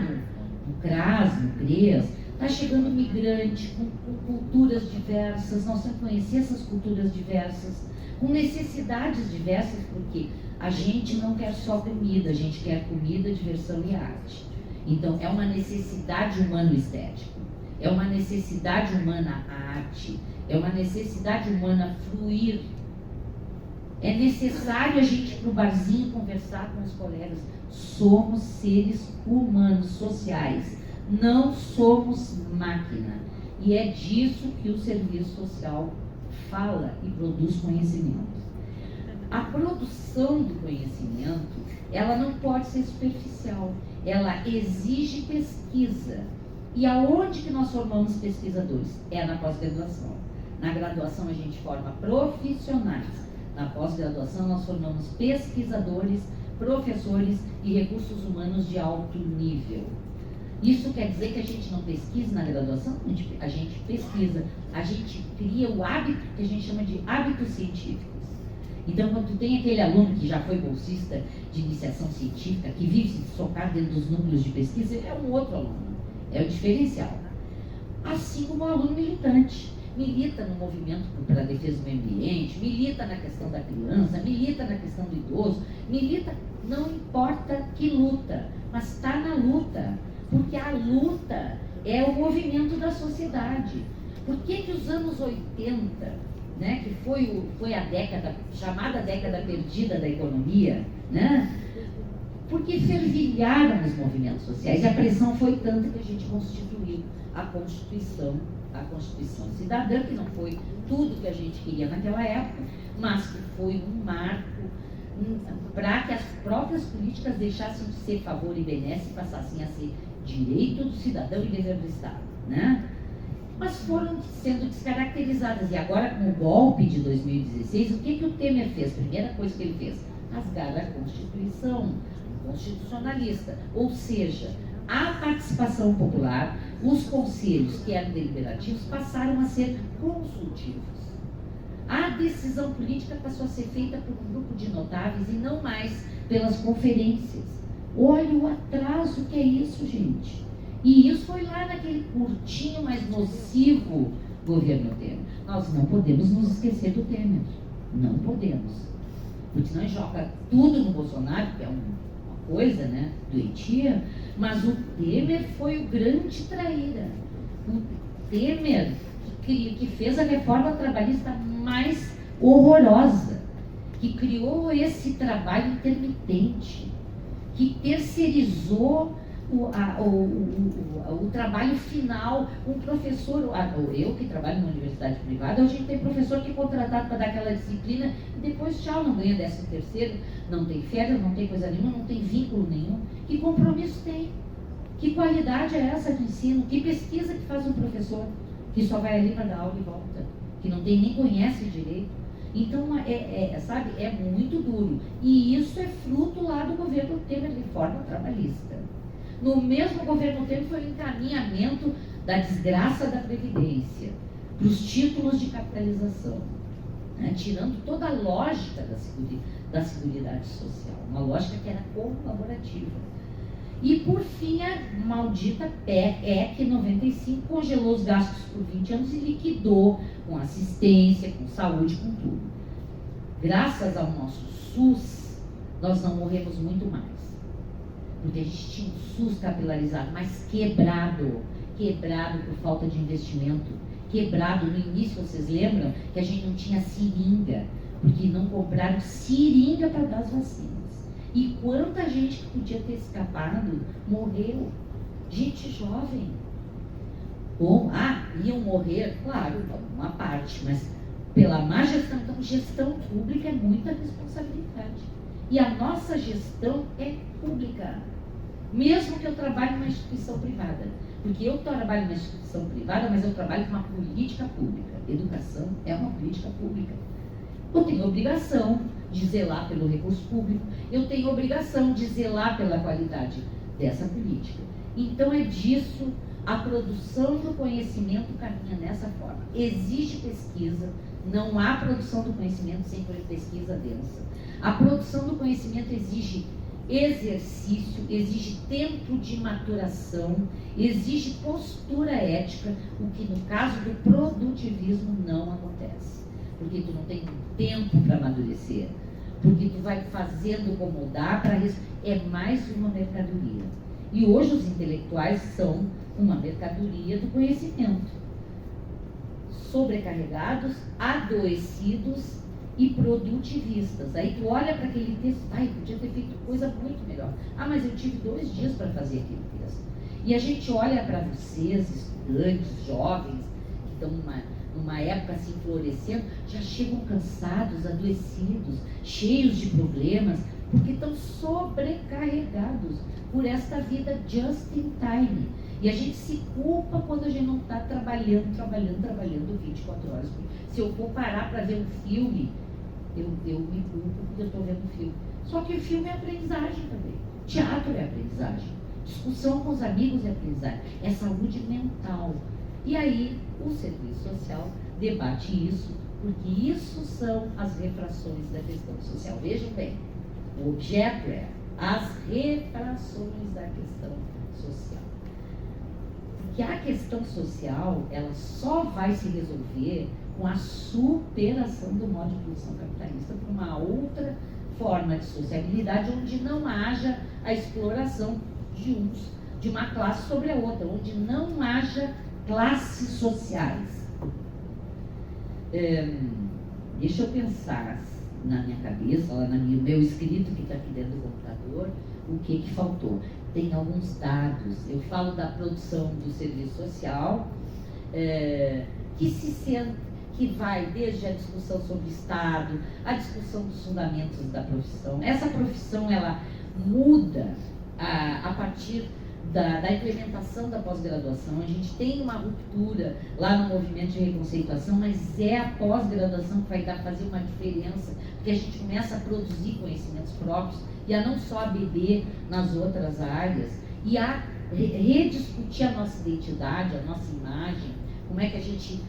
no CRAS, no CREAS, está chegando migrante com culturas diversas, nós temos que conhecer essas culturas diversas, com necessidades diversas, porque a gente não quer só comida, a gente quer comida, diversão e arte. Então, é uma necessidade humano-estética, é uma necessidade humana a arte, é uma necessidade humana fluir. É necessário a gente ir para o barzinho conversar com os colegas. Somos seres humanos, sociais, não somos máquina. E é disso que o serviço social fala e produz conhecimento. A produção do conhecimento, ela não pode ser superficial, ela exige pesquisa. E aonde que nós formamos pesquisadores? É na pós-graduação. Na graduação a gente forma profissionais. Na pós-graduação nós formamos pesquisadores, professores e recursos humanos de alto nível. Isso quer dizer que a gente não pesquisa na graduação? A gente pesquisa, a gente cria o hábito que a gente chama de hábitos científicos. Então, quando tu tem aquele aluno que já foi bolsista de iniciação científica, que vive se socar dentro dos núcleos de pesquisa, ele é um outro aluno, é o diferencial. Assim como o aluno militante. Milita no movimento para a defesa do meio ambiente, milita na questão da criança, milita na questão do idoso, milita, não importa que luta, mas está na luta, porque a luta é o movimento da sociedade. Por que os anos 80, né, que foi a década, chamada década perdida da economia, né? Porque fervilharam os movimentos sociais e a pressão foi tanta que a gente constituiu a Constituição Cidadã, que não foi tudo que a gente queria naquela época, mas que foi um marco para que as próprias políticas deixassem de ser favor e benesse e passassem a ser direito do cidadão e dever do Estado, né? Mas foram sendo descaracterizadas. E agora, com o golpe de 2016, o que o Temer fez? Primeira coisa que ele fez, rasgar a Constituição, constitucionalista. Ou seja, a participação popular, os conselhos que eram deliberativos passaram a ser consultivos. A decisão política passou a ser feita por um grupo de notáveis e não mais pelas conferências. Olha o atraso que é isso, gente. E isso foi lá naquele curtinho, mas nocivo governo Temer. Nós não podemos nos esquecer do Temer. Não podemos. Porque senão joga tudo no Bolsonaro, que é uma coisa, né, doentia, mas o Temer foi o grande traíra. O Temer que fez a reforma trabalhista mais horrorosa, que criou esse trabalho intermitente, que terceirizou o trabalho final. Um professor, eu que trabalho numa universidade privada, a gente tem professor que é contratado para dar aquela disciplina e depois tchau, não ganha 13º, não tem férias, não tem coisa nenhuma, não tem vínculo nenhum. Que compromisso tem? Que qualidade é essa de ensino? Que pesquisa que faz um professor que só vai ali para dar aula e volta, que não tem nem conhece direito? Então, sabe, é muito duro. E isso é fruto lá do governo Temer, reforma trabalhista. No mesmo governo Temer foi o encaminhamento da desgraça da Previdência, para os títulos de capitalização, né, tirando toda a lógica da Seguridade Social, uma lógica que era colaborativa. E, por fim, a maldita PEC 95 congelou os gastos por 20 anos e liquidou com assistência, com saúde, com tudo. Graças ao nosso SUS, nós não morremos muito mais. Porque a gente tinha um SUS capilarizado, mas quebrado por falta de investimento. Quebrado. No início, vocês lembram que a gente não tinha seringa, porque não compraram seringa para dar as vacinas. E quanta gente que podia ter escapado morreu. Gente jovem. Iam morrer, claro, uma parte, mas pela má gestão. Então, gestão pública é muita responsabilidade. E a nossa gestão é pública. Mesmo que eu trabalhe numa instituição privada. Porque eu trabalho numa instituição privada, mas eu trabalho com uma política pública. Educação é uma política pública. Eu tenho obrigação de zelar pelo recurso público, eu tenho obrigação de zelar pela qualidade dessa política. Então é disso, a produção do conhecimento caminha nessa forma. Exige pesquisa, não há produção do conhecimento sem pesquisa densa. A produção do conhecimento exige exercício, exige tempo de maturação, exige postura ética, o que no caso do produtivismo não acontece. Porque tu não tem tempo para amadurecer, porque tu vai fazendo como dá para é mais uma mercadoria. E hoje os intelectuais são uma mercadoria do conhecimento, sobrecarregados, adoecidos e produtivistas. Aí tu olha para aquele texto, podia ter feito coisa muito melhor. Mas eu tive 2 dias para fazer aquele texto. E a gente olha para vocês, estudantes, jovens, que estão numa época assim florescendo, já chegam cansados, adoecidos, cheios de problemas, porque estão sobrecarregados por esta vida just in time. E a gente se culpa quando a gente não está trabalhando 24 horas. Se eu for parar para ver um filme, eu me culpo porque eu estou vendo um filme. Só que o filme é aprendizagem também. Teatro é aprendizagem. Discussão com os amigos é aprendizagem. É saúde mental. E aí, o serviço social debate isso, porque isso são as refrações da questão social. Vejam bem, o objeto é as refrações da questão social. Porque a questão social, ela só vai se resolver com a superação do modo de produção capitalista por uma outra forma de sociabilidade, onde não haja a exploração de uma classe sobre a outra, onde não haja classes sociais. Deixa eu pensar na minha cabeça, lá no meu escrito que está aqui dentro do computador, o que faltou. Tem alguns dados. Eu falo da produção do serviço social, que vai desde a discussão sobre o Estado, a discussão dos fundamentos da profissão. Essa profissão, ela muda a partir da implementação da pós-graduação. A gente tem uma ruptura lá no movimento de reconceituação, mas é a pós-graduação que vai fazer uma diferença, porque a gente começa a produzir conhecimentos próprios e a não só a beber nas outras áreas, e a rediscutir a nossa identidade, a nossa imagem, como é que a gente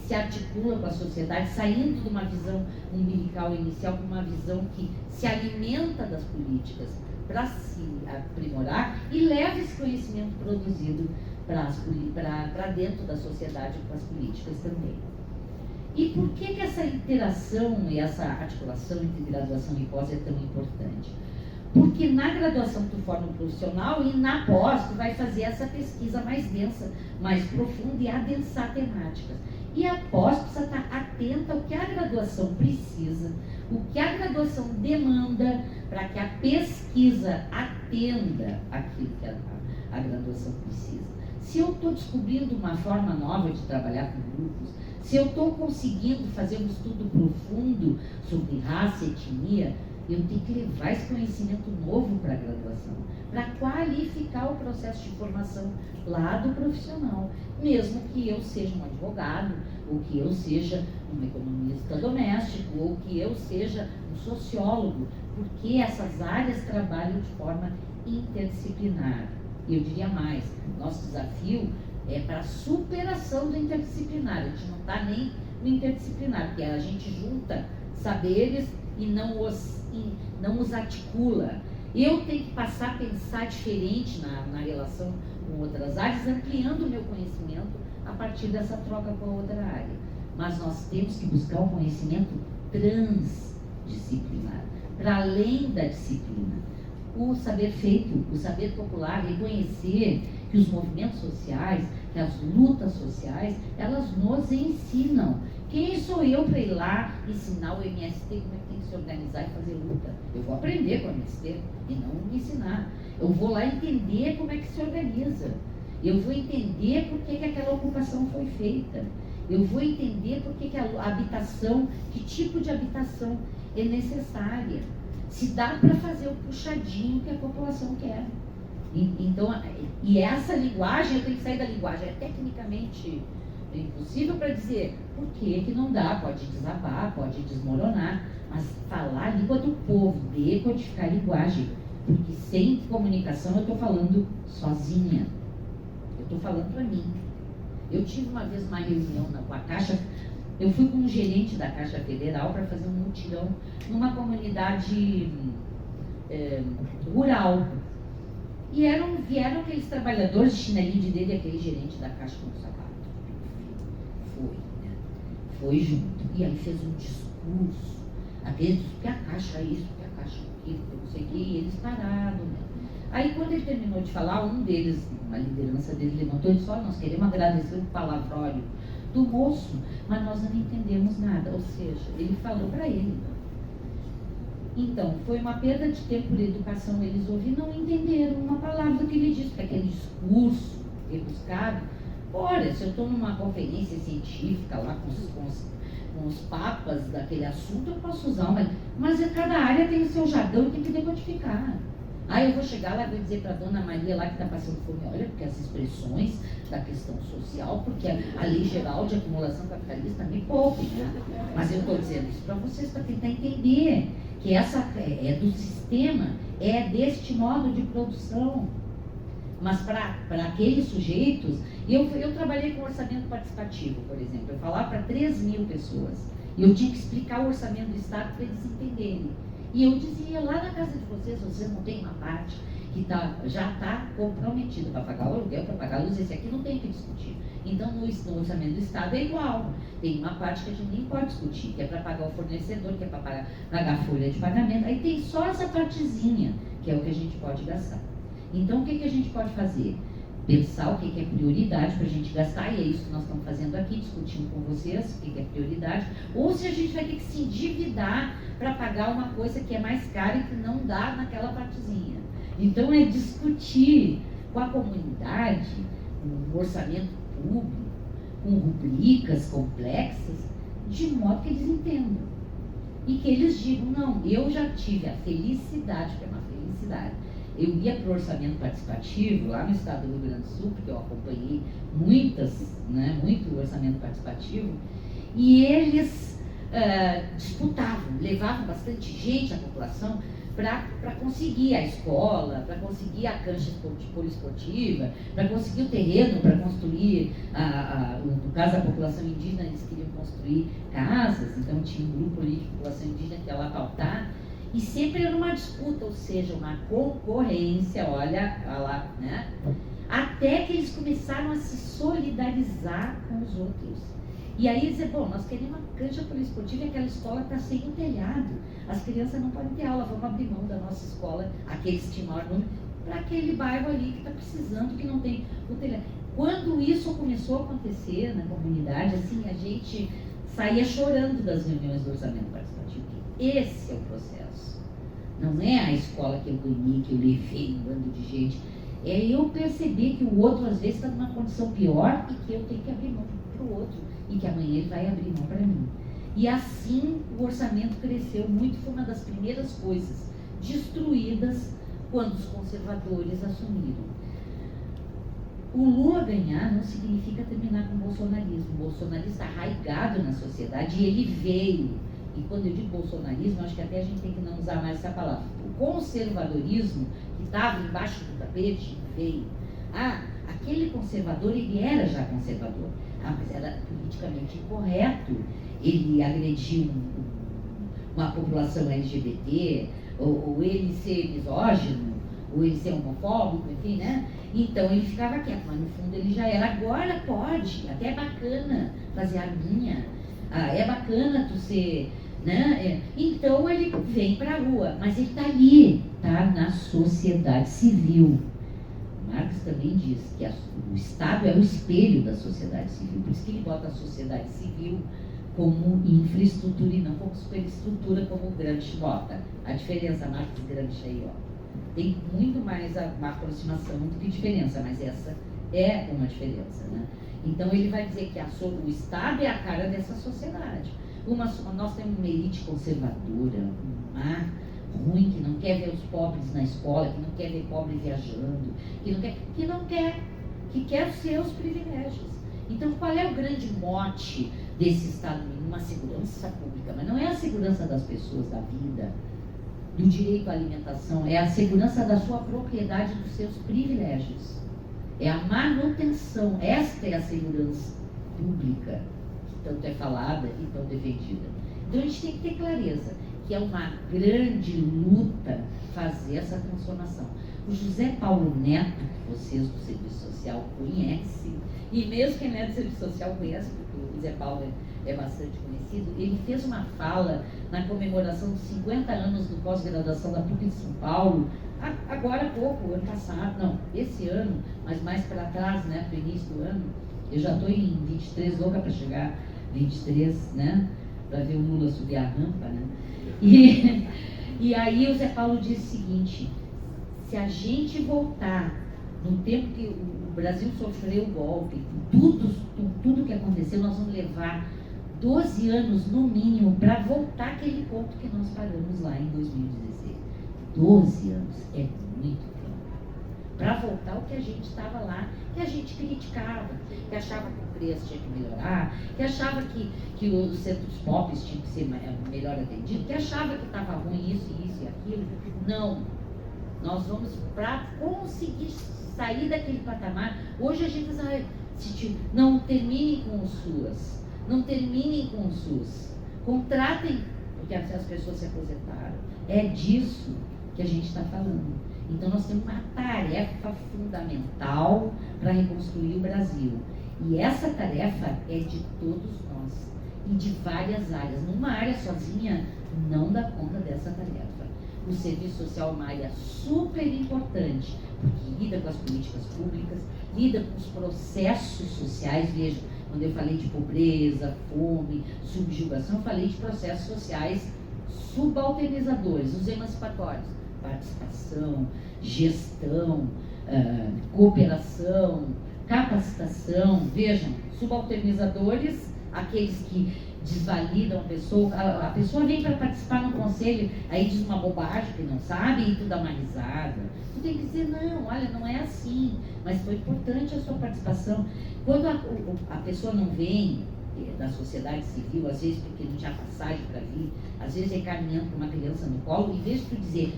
se articula com a sociedade, saindo de uma visão umbilical inicial para uma visão que se alimenta das políticas para se aprimorar e leva esse conhecimento produzido para dentro da sociedade com as políticas também. E por que essa interação e essa articulação entre graduação e pós é tão importante? Porque na graduação tu forma um profissional e na pós tu vai fazer essa pesquisa mais densa, mais profunda e adensar temáticas. E a pós precisa estar atenta ao que a graduação precisa, o que a graduação demanda para que a pesquisa atenda aquilo que a graduação precisa. Se eu estou descobrindo uma forma nova de trabalhar com grupos, se eu estou conseguindo fazer um estudo profundo sobre raça e etnia, eu tenho que levar esse conhecimento novo para a graduação, para qualificar o processo de formação lá do profissional, mesmo que eu seja um advogado, ou que eu seja um economista doméstico, ou que eu seja um sociólogo, porque essas áreas trabalham de forma interdisciplinar. E eu diria mais, nosso desafio é para a superação do interdisciplinar. A gente não está nem no interdisciplinar, porque a gente junta saberes e não os articula. Eu tenho que passar a pensar diferente na relação com outras áreas, ampliando o meu conhecimento a partir dessa troca com a outra área. Mas nós temos que buscar um conhecimento transdisciplinar, para além da disciplina. O saber feito, o saber popular, reconhecer que os movimentos sociais, que as lutas sociais, elas nos ensinam. Quem sou eu para ir lá ensinar o MST como é que tem que se organizar e fazer luta? Eu vou aprender com o MST e não me ensinar. Eu vou lá entender como é que se organiza. Eu vou entender por que aquela ocupação foi feita. Eu vou entender por que a habitação, que tipo de habitação é necessária. Se dá para fazer o puxadinho que a população quer. Então, e essa linguagem, eu tenho que sair da linguagem, é tecnicamente impossível para dizer por que não dá, pode desabar, pode desmoronar, mas falar a língua do povo, decodificar a linguagem, porque sem comunicação eu estou falando sozinha, eu estou falando para mim. Eu tive uma vez uma reunião com a Caixa, eu fui com um gerente da Caixa Federal para fazer um mutirão numa comunidade rural. E vieram aqueles trabalhadores de chinelinho de dedo e aquele gerente da Caixa com o sapato. Foi junto. E aí fez um discurso. Aqueles que a Caixa é isso, que a Caixa é aquilo, que não sei o que, e eles pararam. Né? Aí quando ele terminou de falar, um deles, uma liderança dele, levantou e disse: olha, nós queremos agradecer o palavrório do moço, mas nós não entendemos nada. Ou seja, ele falou para ele. Então, foi uma perda de tempo por educação, eles ouviram, não entenderam uma palavra que ele disse, porque aquele discurso rebuscado. Olha, se eu estou numa conferência científica lá com os papas daquele assunto, eu posso usar, mas cada área tem o seu jargão e tem que decodificar. Aí eu vou chegar lá e vou dizer para a dona Maria lá que está passando fome, olha, porque as expressões da questão social, porque a lei geral de acumulação capitalista me poupe, né? Mas eu estou dizendo isso para vocês, para tentar entender que essa é do sistema, é deste modo de produção. Mas para aqueles sujeitos, eu trabalhei com orçamento participativo, por exemplo, eu falava para 3.000 pessoas, e eu tinha que explicar o orçamento do Estado para eles entenderem. E eu dizia, lá na casa de vocês não tem uma parte que já está comprometida para pagar o aluguel, para pagar a luz, esse aqui não tem que discutir. Então, no orçamento do Estado é igual. Tem uma parte que a gente nem pode discutir, que é para pagar o fornecedor, que é para pagar a folha de pagamento. Aí tem só essa partezinha, que é o que a gente pode gastar. Então, o que a gente pode fazer? Pensar o que é prioridade para a gente gastar, e é isso que nós estamos fazendo aqui, discutindo com vocês o que é prioridade, ou se a gente vai ter que se endividar para pagar uma coisa que é mais cara e que não dá naquela partezinha. Então, é discutir com a comunidade, um orçamento público, com rubricas complexas, de modo que eles entendam. E que eles digam, não, eu já tive a felicidade, porque é uma felicidade, eu ia para o orçamento participativo, lá no estado do Rio Grande do Sul, porque eu acompanhei muito orçamento participativo, e eles disputavam, levavam bastante gente, a população para conseguir a escola, para conseguir a cancha poliesportiva, para conseguir o terreno, para construir, no caso da população indígena, eles queriam construir casas, então tinha um grupo ali de população indígena que ia lá pautar, e sempre era uma disputa, ou seja, uma concorrência, olha lá, né? Até que eles começaram a se solidarizar com os outros. E aí dizer, bom, nós queremos uma cancha poliesportiva e aquela escola está sem o telhado. As crianças não podem ter aula, vamos abrir mão da nossa escola, aqueles que tinham maior número, para aquele bairro ali que está precisando, que não tem o telhado. Quando isso começou a acontecer na comunidade, assim, a gente saía chorando das reuniões do orçamento participativo. Esse é o processo. Não é a escola que eu ganhei, que eu levei um bando de gente. É eu perceber que o outro, às vezes, está numa condição pior e que eu tenho que abrir mão para o outro. E que amanhã ele vai abrir mão para mim. E assim o orçamento cresceu muito, foi uma das primeiras coisas destruídas quando os conservadores assumiram. O Lula ganhar não significa terminar com o bolsonarismo. O bolsonarismo está arraigado na sociedade e ele veio. E quando eu digo bolsonarismo, acho que até a gente tem que não usar mais essa palavra. O conservadorismo, que estava embaixo do tapete, veio. Aquele conservador, ele era já conservador. Mas era politicamente incorreto. Ele agrediu uma população LGBT, ou ele ser misógino, ou ele ser homofóbico, enfim, né? Então ele ficava quieto, mas no fundo ele já era. Agora pode, até é bacana fazer arminha, é bacana tu ser, né? Então ele vem para a rua, mas ele está ali, tá na sociedade civil. Marx também diz que o Estado é o espelho da sociedade civil, por isso que ele bota a sociedade civil como infraestrutura e não como superestrutura, como o Gramsci bota. A diferença, Marx e Gramsci aí, ó, tem muito mais uma aproximação do que diferença, mas essa é uma diferença, né? Então ele vai dizer que o Estado é a cara dessa sociedade. Nós temos uma elite conservadora, ruim, que não quer ver os pobres na escola, que não quer ver pobre viajando, que quer os seus privilégios. Então, qual é o grande mote desse Estado mínimo? Uma segurança pública, mas não é a segurança das pessoas, da vida, do direito à alimentação, é a segurança da sua propriedade, dos seus privilégios. É a manutenção, esta é a segurança pública, que tanto é falada e tão defendida. Então, a gente tem que ter clareza que é uma grande luta fazer essa transformação. O José Paulo Neto, que vocês do Serviço Social conhecem, e mesmo quem é do Serviço Social conhece, porque o José Paulo é bastante conhecido, ele fez uma fala na comemoração dos 50 anos do pós-graduação da PUC de São Paulo, agora há pouco, ano passado, não, esse ano, mas mais para trás, né, para o início do ano. Eu já estou em 23, louca para chegar 23, né, para ver o Lula subir a rampa, né. E aí o Zé Paulo disse o seguinte: se a gente voltar no tempo que o Brasil sofreu o golpe, tudo que aconteceu, nós vamos levar 12 anos no mínimo para voltar aquele ponto que nós paramos lá em 2016. 12 anos é muito tempo para voltar o que a gente estava lá, que a gente criticava, que achava que o preço tinha que melhorar, que achava que os centros pobres tinham que ser melhor atendidos, que achava que estava ruim isso e aquilo. Não. Nós vamos para conseguir sair daquele patamar. Hoje a gente diz, não terminem com o SUS, não terminem com o SUS, contratem, porque as pessoas se aposentaram. É disso que a gente está falando. Então nós temos uma tarefa fundamental para reconstruir o Brasil. E essa tarefa é de todos nós, e de várias áreas. Numa área sozinha não dá conta dessa tarefa. O serviço social é uma área super importante, porque lida com as políticas públicas, lida com os processos sociais. Veja, quando eu falei de pobreza, fome, subjugação, eu falei de processos sociais subalternizadores, os emancipatórios. Participação, gestão, cooperação, capacitação. Vejam, subalternizadores, aqueles que desvalidam a pessoa vem para participar no conselho, aí diz uma bobagem que não sabe e tu dá uma risada. Tu tem que dizer, não, olha, não é assim, mas foi importante a sua participação. Quando a pessoa não vem, da sociedade civil, às vezes porque não tinha passagem para vir, às vezes caminhando com uma criança no colo, em vez de tu dizer,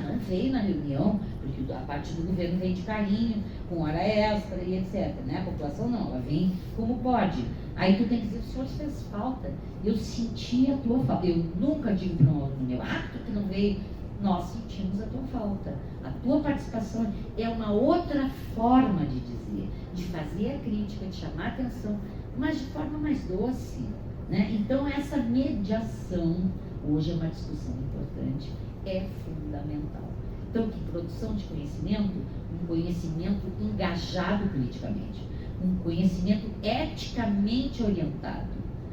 não veio na reunião, porque a parte do governo vem de carrinho, com hora extra e etc. Né? A população não, ela vem como pode. Aí tu tem que dizer, o senhor fez falta, eu senti a tua falta. Eu nunca digo para um aluno meu, tu que não veio, nós sentimos a tua falta. A tua participação é uma outra forma de dizer, de fazer a crítica, de chamar a atenção, mas de forma mais doce. Né? Então essa mediação, hoje é uma discussão importante, é fundamental. Então, que produção de conhecimento, um conhecimento engajado politicamente, um conhecimento eticamente orientado,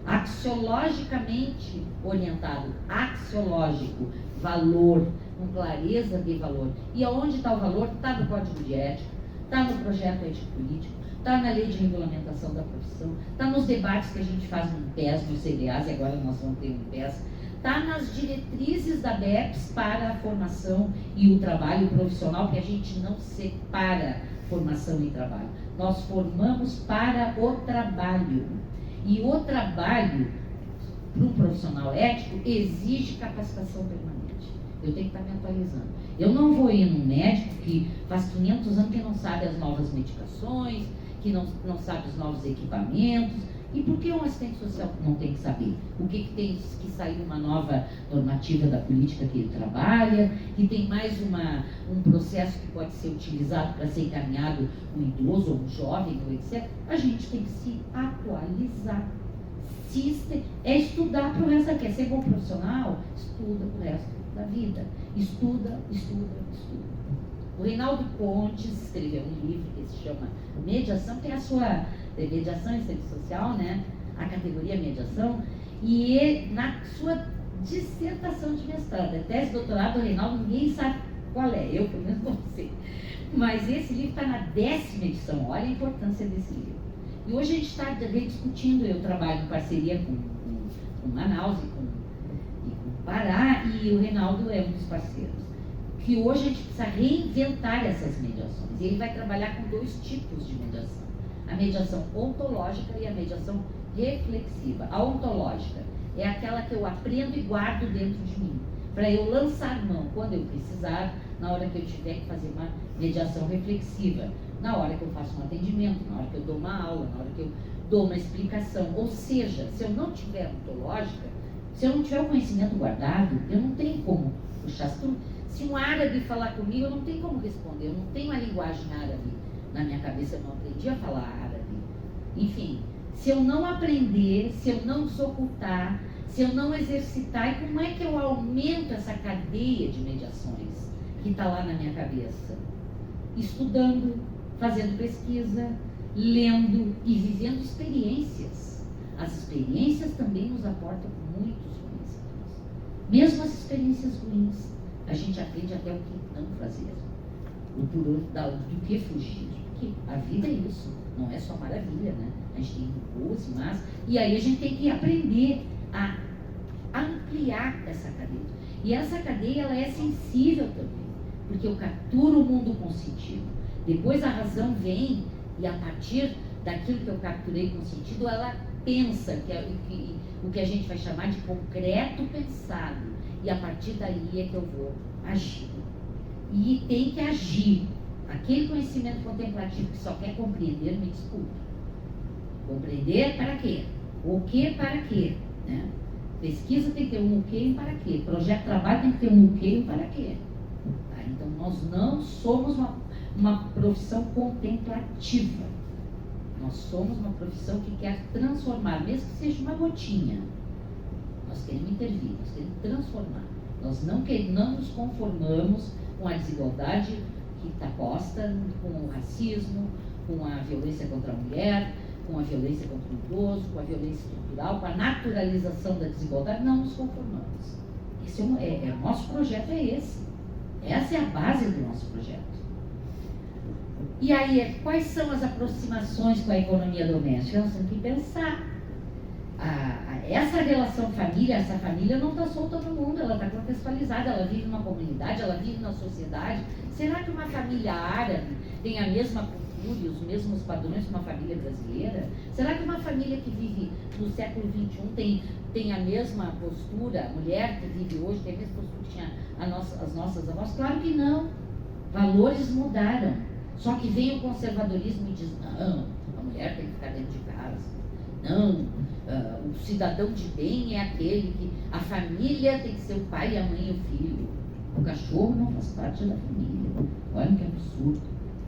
axiologicamente orientado, axiológico, valor, com clareza de valor. E aonde está o valor? Está no Código de Ética, está no projeto ético-político, está na lei de regulamentação da profissão, está nos debates que a gente faz no IPES, no CDAs, e agora nós vamos ter um IPES, está nas diretrizes da BEPS para a formação e o trabalho profissional, que a gente não separa formação e trabalho. Nós formamos para o trabalho. E o trabalho, para um profissional ético, exige capacitação permanente. Eu tenho que estar me atualizando. Eu não vou ir num médico que faz 500 anos que não sabe as novas medicações, que não sabe os novos equipamentos. E por que um assistente social não tem que saber? O que tem que sair uma nova normativa da política que ele trabalha, que tem mais um processo que pode ser utilizado para ser encaminhado um idoso ou um jovem, ou etc. A gente tem que se atualizar. É estudar para o resto. Quer ser bom profissional? Estuda para o resto da vida. Estuda. O Reinaldo Pontes escreveu um livro que se chama Mediação, que é a sua mediação em serviço social, né? A categoria mediação, e ele, na sua dissertação de mestrado, tese de doutorado do Reinaldo, ninguém sabe qual é, eu pelo menos não sei, mas esse livro está na 10ª edição, olha a importância desse livro. E hoje a gente está rediscutindo, eu trabalho em parceria com Manaus e com Pará, e o Reinaldo é um dos parceiros, que hoje a gente precisa reinventar essas mediações, e ele vai trabalhar com 2 tipos de mediação. A mediação ontológica e a mediação reflexiva. A ontológica é aquela que eu aprendo e guardo dentro de mim, para eu lançar mão quando eu precisar, na hora que eu tiver que fazer uma mediação reflexiva, na hora que eu faço um atendimento, na hora que eu dou uma aula, na hora que eu dou uma explicação. Ou seja, se eu não tiver ontológica, se eu não tiver o conhecimento guardado, eu não tenho como puxar. Se um árabe falar comigo, eu não tenho como responder, eu não tenho a linguagem árabe na minha cabeça, eu não aprendi a falar árabe. Enfim, se eu não aprender, se eu não desocultar, se eu não exercitar, e como é que eu aumento essa cadeia de mediações que está lá na minha cabeça? Estudando, fazendo pesquisa, lendo e vivendo experiências. As experiências também nos aportam muitos conhecimentos. Mesmo as experiências ruins, a gente aprende até o que não fazer, do que fugir. Porque a vida é isso, não é só maravilha, né? A gente tem boas e más, e aí a gente tem que aprender a ampliar essa cadeia. E essa cadeia, ela é sensível também, porque eu capturo o mundo com sentido. Depois a razão vem, e a partir daquilo que eu capturei com sentido, ela pensa, que é o que a gente vai chamar de concreto pensado. E a partir daí é que eu vou agir. E tem que agir. Aquele conhecimento contemplativo que só quer compreender, me desculpa. Compreender para quê? O que para quê? Né? Pesquisa tem que ter um o que e um para quê. Projeto de trabalho tem que ter um o que e um para quê. Tá? Então, nós não somos uma profissão contemplativa. Nós somos uma profissão que quer transformar, mesmo que seja uma gotinha. Nós queremos intervir, nós queremos transformar. Nós não nos conformamos com a desigualdade que está posta, com o racismo, com a violência contra a mulher, com a violência contra o idoso, com a violência estrutural, com a naturalização da desigualdade. Não nos conformamos. Esse o nosso projeto é esse. Essa é a base do nosso projeto. E aí, quais são as aproximações com a economia doméstica? Nós temos que pensar. Essa relação família, essa família não está solta no mundo, ela está contextualizada, ela vive numa comunidade, ela vive na sociedade. Será que uma família árabe tem a mesma procure os mesmos padrões que uma família brasileira? Será que uma família que vive no século XXI tem a mesma postura? A mulher que vive hoje tem a mesma postura que tinha as nossas avós? Claro que não. Valores mudaram. Só que vem o conservadorismo e diz, não, a mulher tem que ficar dentro de casa. Não, o cidadão de bem é aquele que a família tem que ser o pai, a mãe e o filho. O cachorro não faz parte da família. Olha que absurdo,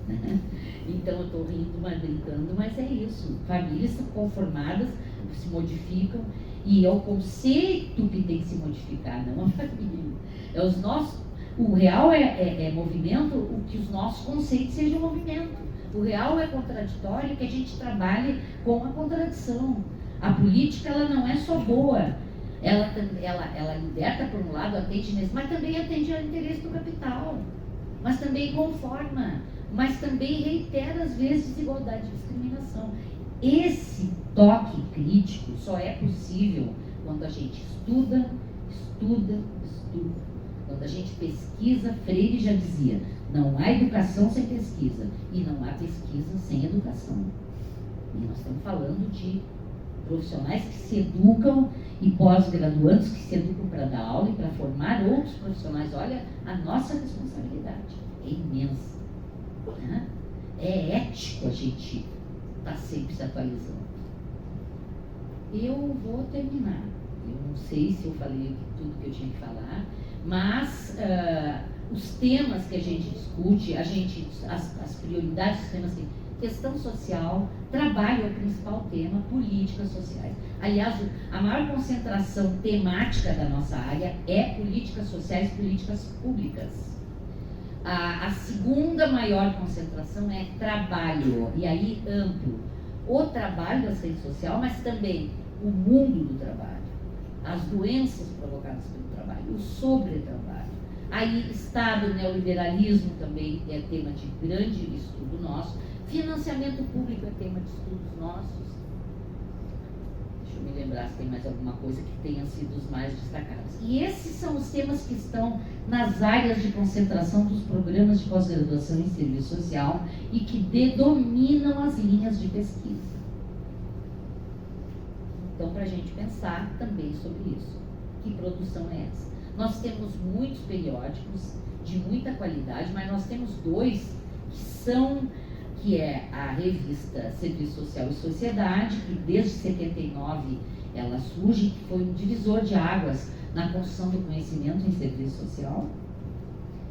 né? Então eu estou rindo, mas brincando, mas é isso. Famílias são conformadas, se modificam, e é o conceito que tem que se modificar, não a família. O real é movimento, o que os nossos conceitos sejam movimento. O real é contraditório, que a gente trabalhe com a contradição. A política, ela não é só boa. Ela liberta por um lado, atende mesmo, mas também atende ao interesse do capital. Mas também conforma. Mas também reitera, às vezes, desigualdade e discriminação. Esse toque crítico só é possível quando a gente estuda. Quando a gente pesquisa, Freire já dizia, não há educação sem pesquisa e não há pesquisa sem educação. E nós estamos falando de profissionais que se educam e pós-graduandos que se educam para dar aula e para formar outros profissionais. Olha, a nossa responsabilidade é imensa, né? É ético a gente estar sempre se atualizando. Eu vou terminar. Eu não sei se eu falei tudo que eu tinha que falar, mas os temas que a gente discute, as prioridades dos temas assim, questão social, trabalho é o principal tema, políticas sociais. Aliás, a maior concentração temática da nossa área é políticas sociais, políticas públicas. A segunda maior concentração é trabalho, e aí amplo. O trabalho da ciência social, mas também o mundo do trabalho, as doenças provocadas pelo trabalho, o sobretrabalho. Aí, Estado, neoliberalismo também é tema de grande estudo nosso. Financiamento público é tema de estudos nossos. Deixa eu me lembrar se tem mais alguma coisa que tenha sido os mais destacados. E esses são os temas que estão nas áreas de concentração dos programas de pós-graduação em serviço social e que dominam as linhas de pesquisa. Então, para a gente pensar também sobre isso. Que produção é essa? Nós temos muitos periódicos de muita qualidade, mas nós temos dois que é a revista Serviço Social e Sociedade, que desde 79 ela surge, que foi um divisor de águas na construção do conhecimento em serviço social.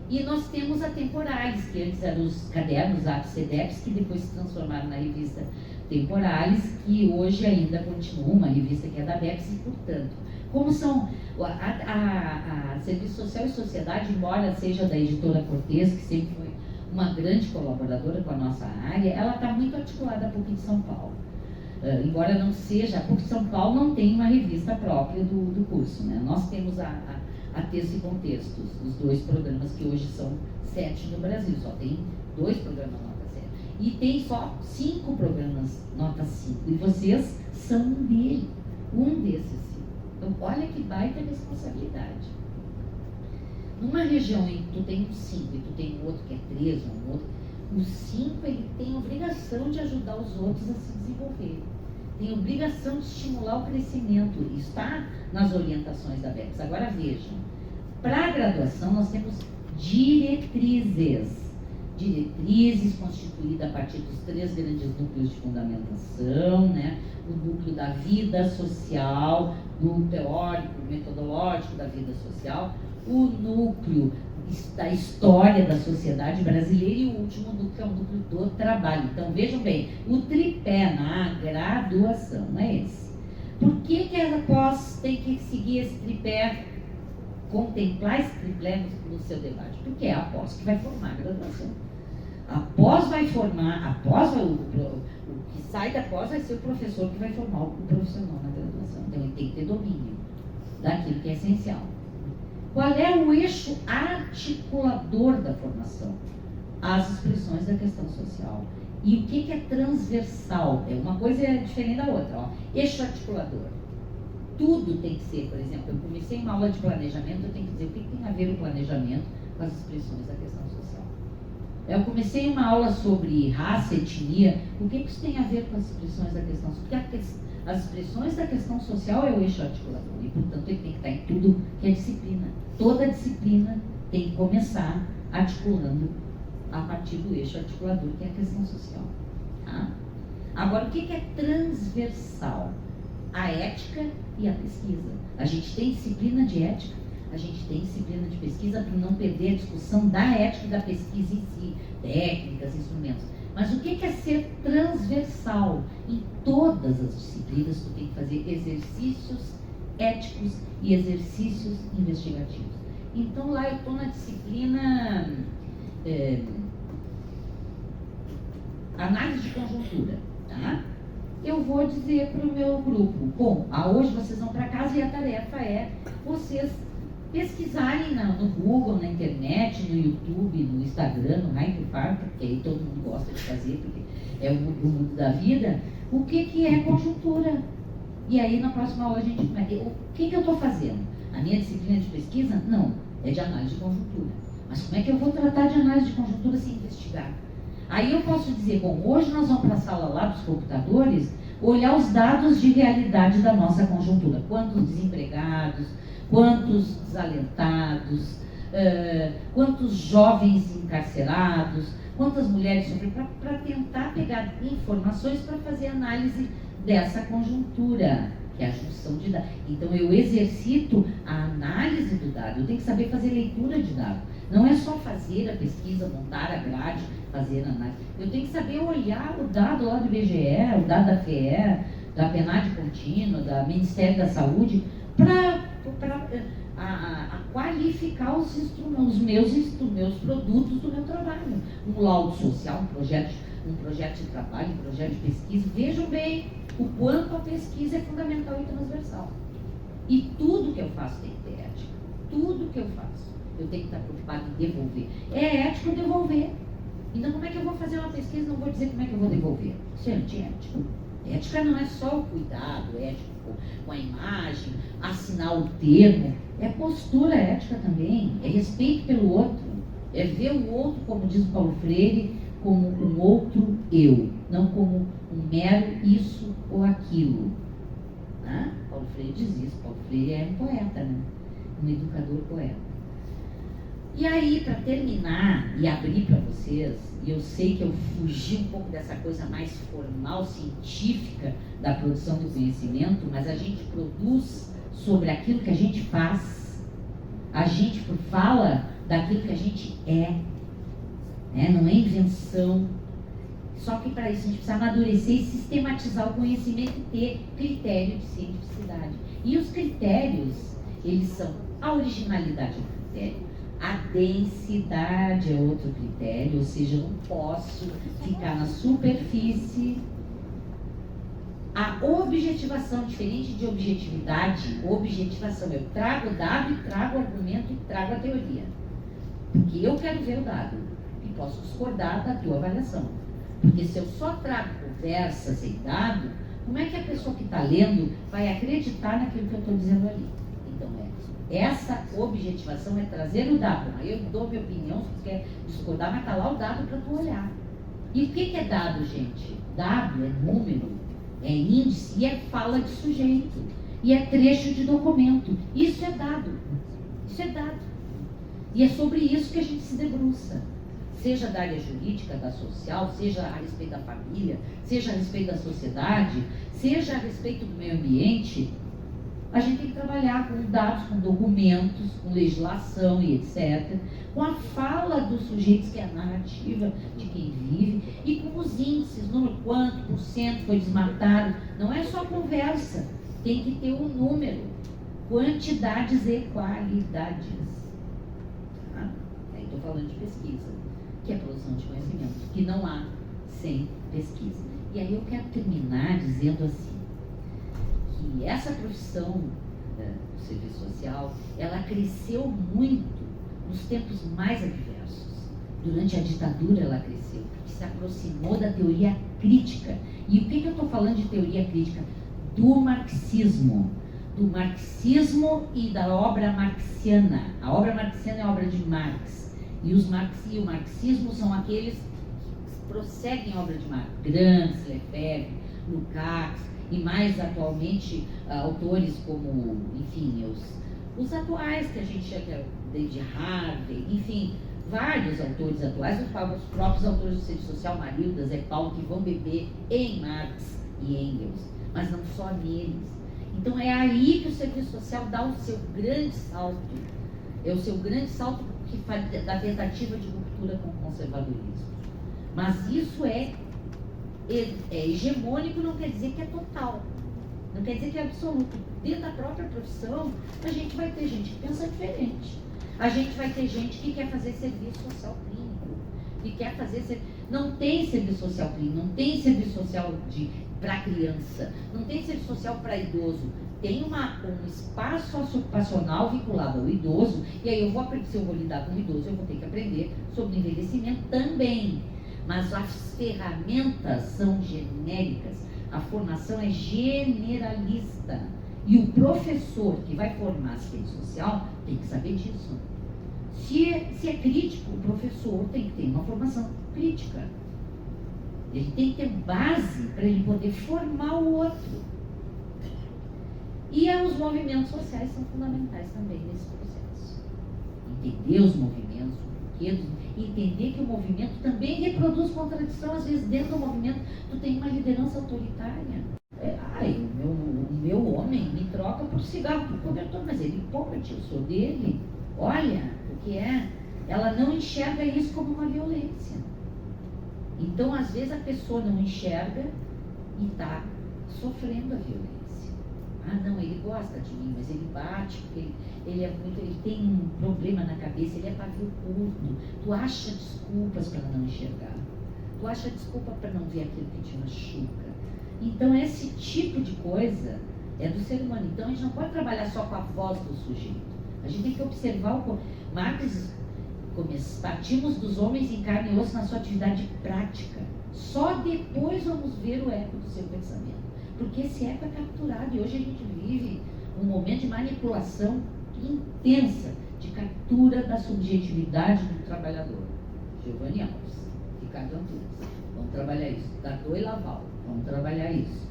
E nós temos a Temporalis, que antes eram os cadernos APCDEPs, que depois se transformaram na revista Temporalis, que hoje ainda continua uma revista que é da BEPS, e portanto, como são a Serviço Social e Sociedade, embora seja da editora Cortez, que sempre foi uma grande colaboradora com a nossa área, ela está muito articulada à PUC de São Paulo. Embora não seja, a PUC de São Paulo não tem uma revista própria do curso, né? Nós temos a Texto e Contextos, os dois programas que hoje são 7 no Brasil, só tem 2 programas nota 7. E tem só 5 programas nota 5, e vocês são um desses 5. Então, olha que baita responsabilidade. Numa região em que tu tem um 5 e tu tem um outro que é 3, um outro, o 5 ele tem a obrigação de ajudar os outros a se desenvolver. Tem a obrigação de estimular o crescimento. Isso está nas orientações da BEPS. Agora vejam, para a graduação nós temos diretrizes constituídas a partir dos 3 grandes núcleos de fundamentação, né? O núcleo da vida social, do teórico, metodológico da vida social, o núcleo da história da sociedade brasileira e o último núcleo, que é o núcleo do trabalho. Então, vejam bem, o tripé na graduação é esse. Por que a pós tem que seguir esse tripé, contemplar esse tripé no seu debate? Porque é a pós que vai formar a graduação. A pós vai formar, o que sai da pós vai ser o professor que vai formar o profissional na graduação. Então, ele tem que ter domínio daquilo que é essencial. Qual é o eixo articulador da formação? As expressões da questão social. E o que é transversal? Uma coisa é diferente da outra. Ó. Eixo articulador. Tudo tem que ser, por exemplo, eu comecei uma aula de planejamento, eu tenho que dizer o que tem a ver o planejamento com as expressões da questão social. Eu comecei uma aula sobre raça, etnia. O que isso tem a ver com as expressões da questão social? Porque as expressões da questão social é o eixo articulador e, portanto, ele tem que estar em tudo que é disciplina. Toda disciplina tem que começar articulando a partir do eixo articulador, que é a questão social. Tá? Agora, o que é transversal? A ética e a pesquisa. A gente tem disciplina de ética, a gente tem disciplina de pesquisa para não perder a discussão da ética e da pesquisa em si, técnicas, instrumentos. Mas o que é ser transversal? Em todas as disciplinas, tu tem que fazer exercícios éticos e exercícios investigativos. Então, lá eu estou na disciplina análise de conjuntura, tá? Eu vou dizer para o meu grupo, bom, hoje vocês vão para casa e a tarefa é vocês pesquisarem no Google, na internet, no YouTube, no Instagram, no Rainfarta, porque aí todo mundo gosta de fazer, porque é o mundo da vida, o que é conjuntura. E aí na próxima aula a gente vai ver o que eu estou fazendo. A minha disciplina de pesquisa, não, é de análise de conjuntura. Mas como é que eu vou tratar de análise de conjuntura sem investigar? Aí eu posso dizer, bom, hoje nós vamos para a sala lá dos computadores, olhar os dados de realidade da nossa conjuntura. Quantos desempregados, quantos desalentados, quantos jovens encarcerados, quantas mulheres sofrem, para tentar pegar informações para fazer análise dessa conjuntura, que é a junção de dados. Então eu exercito a análise do dado, eu tenho que saber fazer leitura de dados. Não é só fazer a pesquisa, montar a grade, fazer a análise. Eu tenho que saber olhar o dado lá do IBGE, o dado da FEE, da PNAD contínua, do Ministério da Saúde, para qualificar os meus produtos do meu trabalho. Um laudo social, um projeto de trabalho, um projeto de pesquisa. Vejam bem o quanto a pesquisa é fundamental e transversal. E tudo que eu faço tem que ter ética. Tudo que eu faço, eu tenho que estar preocupado em devolver. É ético devolver. Então, como é que eu vou fazer uma pesquisa e não vou dizer como é que eu vou devolver? Isso é antiético. Ética não é só o cuidado ético com a imagem, assinar o termo. É postura ética também. É respeito pelo outro. É ver o outro, como diz o Paulo Freire, como um outro eu. Não como um mero isso ou aquilo. Né? Paulo Freire diz isso. Paulo Freire é um poeta, né? Um educador poeta. E aí, para terminar e abrir para vocês, e eu sei que eu fugi um pouco dessa coisa mais formal, científica da produção do conhecimento, mas a gente produz sobre aquilo que a gente faz, a gente fala daquilo que a gente é, né? Não é invenção. Só que para isso a gente precisa amadurecer e sistematizar o conhecimento e ter critério de cientificidade. E os critérios, eles são a originalidade do critério, a densidade é outro critério, ou seja, eu não posso ficar na superfície. A objetivação, diferente de objetividade, objetivação, eu trago o dado e trago o argumento e trago a teoria. Porque eu quero ver o dado e posso discordar da tua avaliação. Porque se eu só trago conversa sem dado, como é que a pessoa que está lendo vai acreditar naquilo que eu estou dizendo ali? Então essa objetivação é trazer o dado. Aí eu dou minha opinião, se você quer discordar, mas está lá o dado para tu olhar. E o que é dado, gente? Dado é número, é índice e é fala de sujeito. E é trecho de documento. Isso é dado. Isso é dado. E é sobre isso que a gente se debruça. Seja da área jurídica, da social, seja a respeito da família, seja a respeito da sociedade, seja a respeito do meio ambiente. A gente tem que trabalhar com dados, com documentos, com legislação e etc. Com a fala dos sujeitos, que é a narrativa de quem vive, e com os índices, número quanto por cento foi desmatado. Não é só conversa, tem que ter um número, quantidades e qualidades. Tá? Aí estou falando de pesquisa, que é produção de conhecimento, que não há sem pesquisa. E aí eu quero terminar dizendo assim, que essa profissão do serviço social, ela cresceu muito nos tempos mais adversos. Durante a ditadura ela cresceu, porque se aproximou da teoria crítica. E o que eu estou falando de teoria crítica? Do marxismo e da obra marxiana. A obra marxiana é a obra de Marx, E o marxismo são aqueles que prosseguem a obra de Marx, Gramsci, Lefebvre, Lukács, e mais atualmente autores como, enfim, os atuais que a gente chama, David Harvey, enfim, vários autores atuais, os próprios autores do Serviço Social, Marilda, Zé Paulo, que vão beber em Marx e Engels, mas não só neles. Então é aí que o Serviço Social dá o seu grande salto, é o seu grande salto que faz da tentativa de ruptura com o conservadorismo. Mas isso é hegemônico, não quer dizer que é total, não quer dizer que é absoluto. Dentro da própria profissão, a gente vai ter gente que pensa diferente. A gente vai ter gente que quer fazer serviço social clínico, que quer fazer... Não tem serviço social clínico, não tem serviço social para criança, não tem serviço social para idoso. Tem um espaço socioocupacional vinculado ao idoso, e aí se eu vou lidar com o idoso, eu vou ter que aprender sobre envelhecimento também. Mas as ferramentas são genéricas, a formação é generalista. E o professor que vai formar assistente social tem que saber disso. Se é crítico, o professor tem que ter uma formação crítica. Ele tem que ter base para ele poder formar o outro. E os movimentos sociais são fundamentais também nesse processo. Entender os movimentos, o porquê, entender que o movimento também reproduz contradição. Às vezes dentro do movimento tu tem uma liderança autoritária. O meu homem me troca por cigarro, por cobertor, mas ele pode, eu sou dele. Olha o que é. Ela não enxerga isso como uma violência. Então, às vezes, a pessoa não enxerga e está sofrendo a violência. Ah, não, ele gosta de mim, mas ele bate, porque ele tem um problema na cabeça, ele é pavio curto. Tu acha desculpas para não enxergar. Tu acha desculpa para não ver aquilo que te machuca. Então, esse tipo de coisa é do ser humano. Então, a gente não pode trabalhar só com a voz do sujeito. A gente tem que observar o... Marx, partimos dos homens em carne e osso na sua atividade prática. Só depois vamos ver o eco do seu pensamento. Porque esse eco é capturado. E hoje a gente vive um momento de manipulação intensa, de captura da subjetividade do trabalhador. Giovanni Alves, Ricardo Antunes. Vamos trabalhar isso. Dadô e Laval. Vamos trabalhar isso.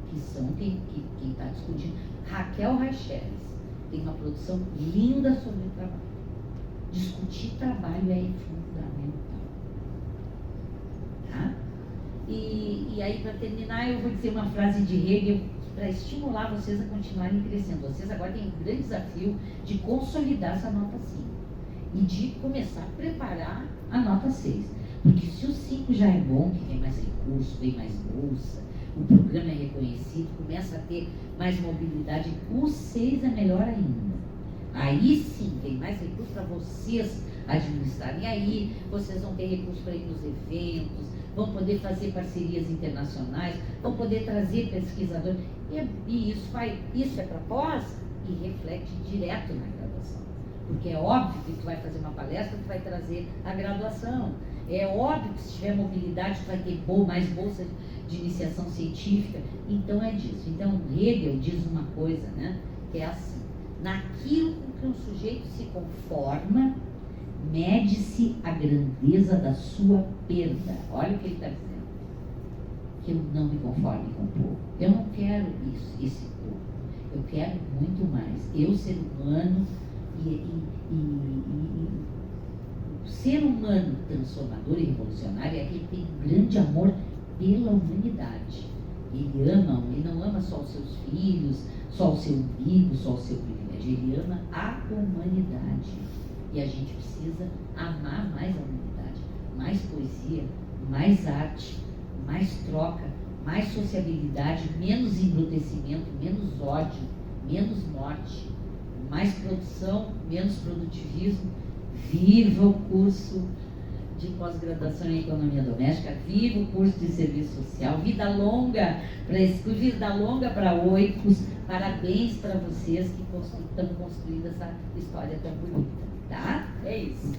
Que são quem está discutindo. Raquel Reicheres tem uma produção linda sobre o trabalho. Discutir trabalho é fundamental. Tá? E aí, para terminar, eu vou dizer uma frase de Hegel para estimular vocês a continuarem crescendo. Vocês agora têm um grande desafio de consolidar essa nota 5 e de começar a preparar a nota 6. Porque se o 5 já é bom, que tem mais recurso, tem mais bolsa, o programa é reconhecido, começa a ter mais mobilidade, o 6 é melhor ainda. Aí sim, tem mais recursos para vocês administrarem. E aí vocês vão ter recursos para ir nos eventos, vão poder fazer parcerias internacionais, vão poder trazer pesquisadores. E isso é para pós e reflete direto na graduação. Porque é óbvio que tu vai fazer uma palestra, tu vai trazer a graduação. É óbvio que se tiver mobilidade, tu vai ter mais bolsa de iniciação científica. Então é disso. Então Hegel diz uma coisa, né, que é assim: naquilo com que um sujeito se conforma, mede-se a grandeza da sua perda. Olha o que ele está dizendo. Que eu não me conforme com pouco. Eu não quero esse pouco. Eu quero muito mais. Eu, ser humano, o ser humano transformador e revolucionário é aquele que tem um grande amor pela humanidade. Ele não ama só os seus filhos, só o seu umbigo, só o seu privilégio. Ele ama a humanidade. E a gente precisa amar mais a humanidade. Mais poesia, mais arte, mais troca, mais sociabilidade, menos embrutecimento, menos ódio, menos morte, mais produção, menos produtivismo. Viva o curso de pós-graduação em economia doméstica, viva o curso de serviço social, vida longa para Oicos. Parabéns para vocês que estão construindo essa história tão bonita, tá? É isso.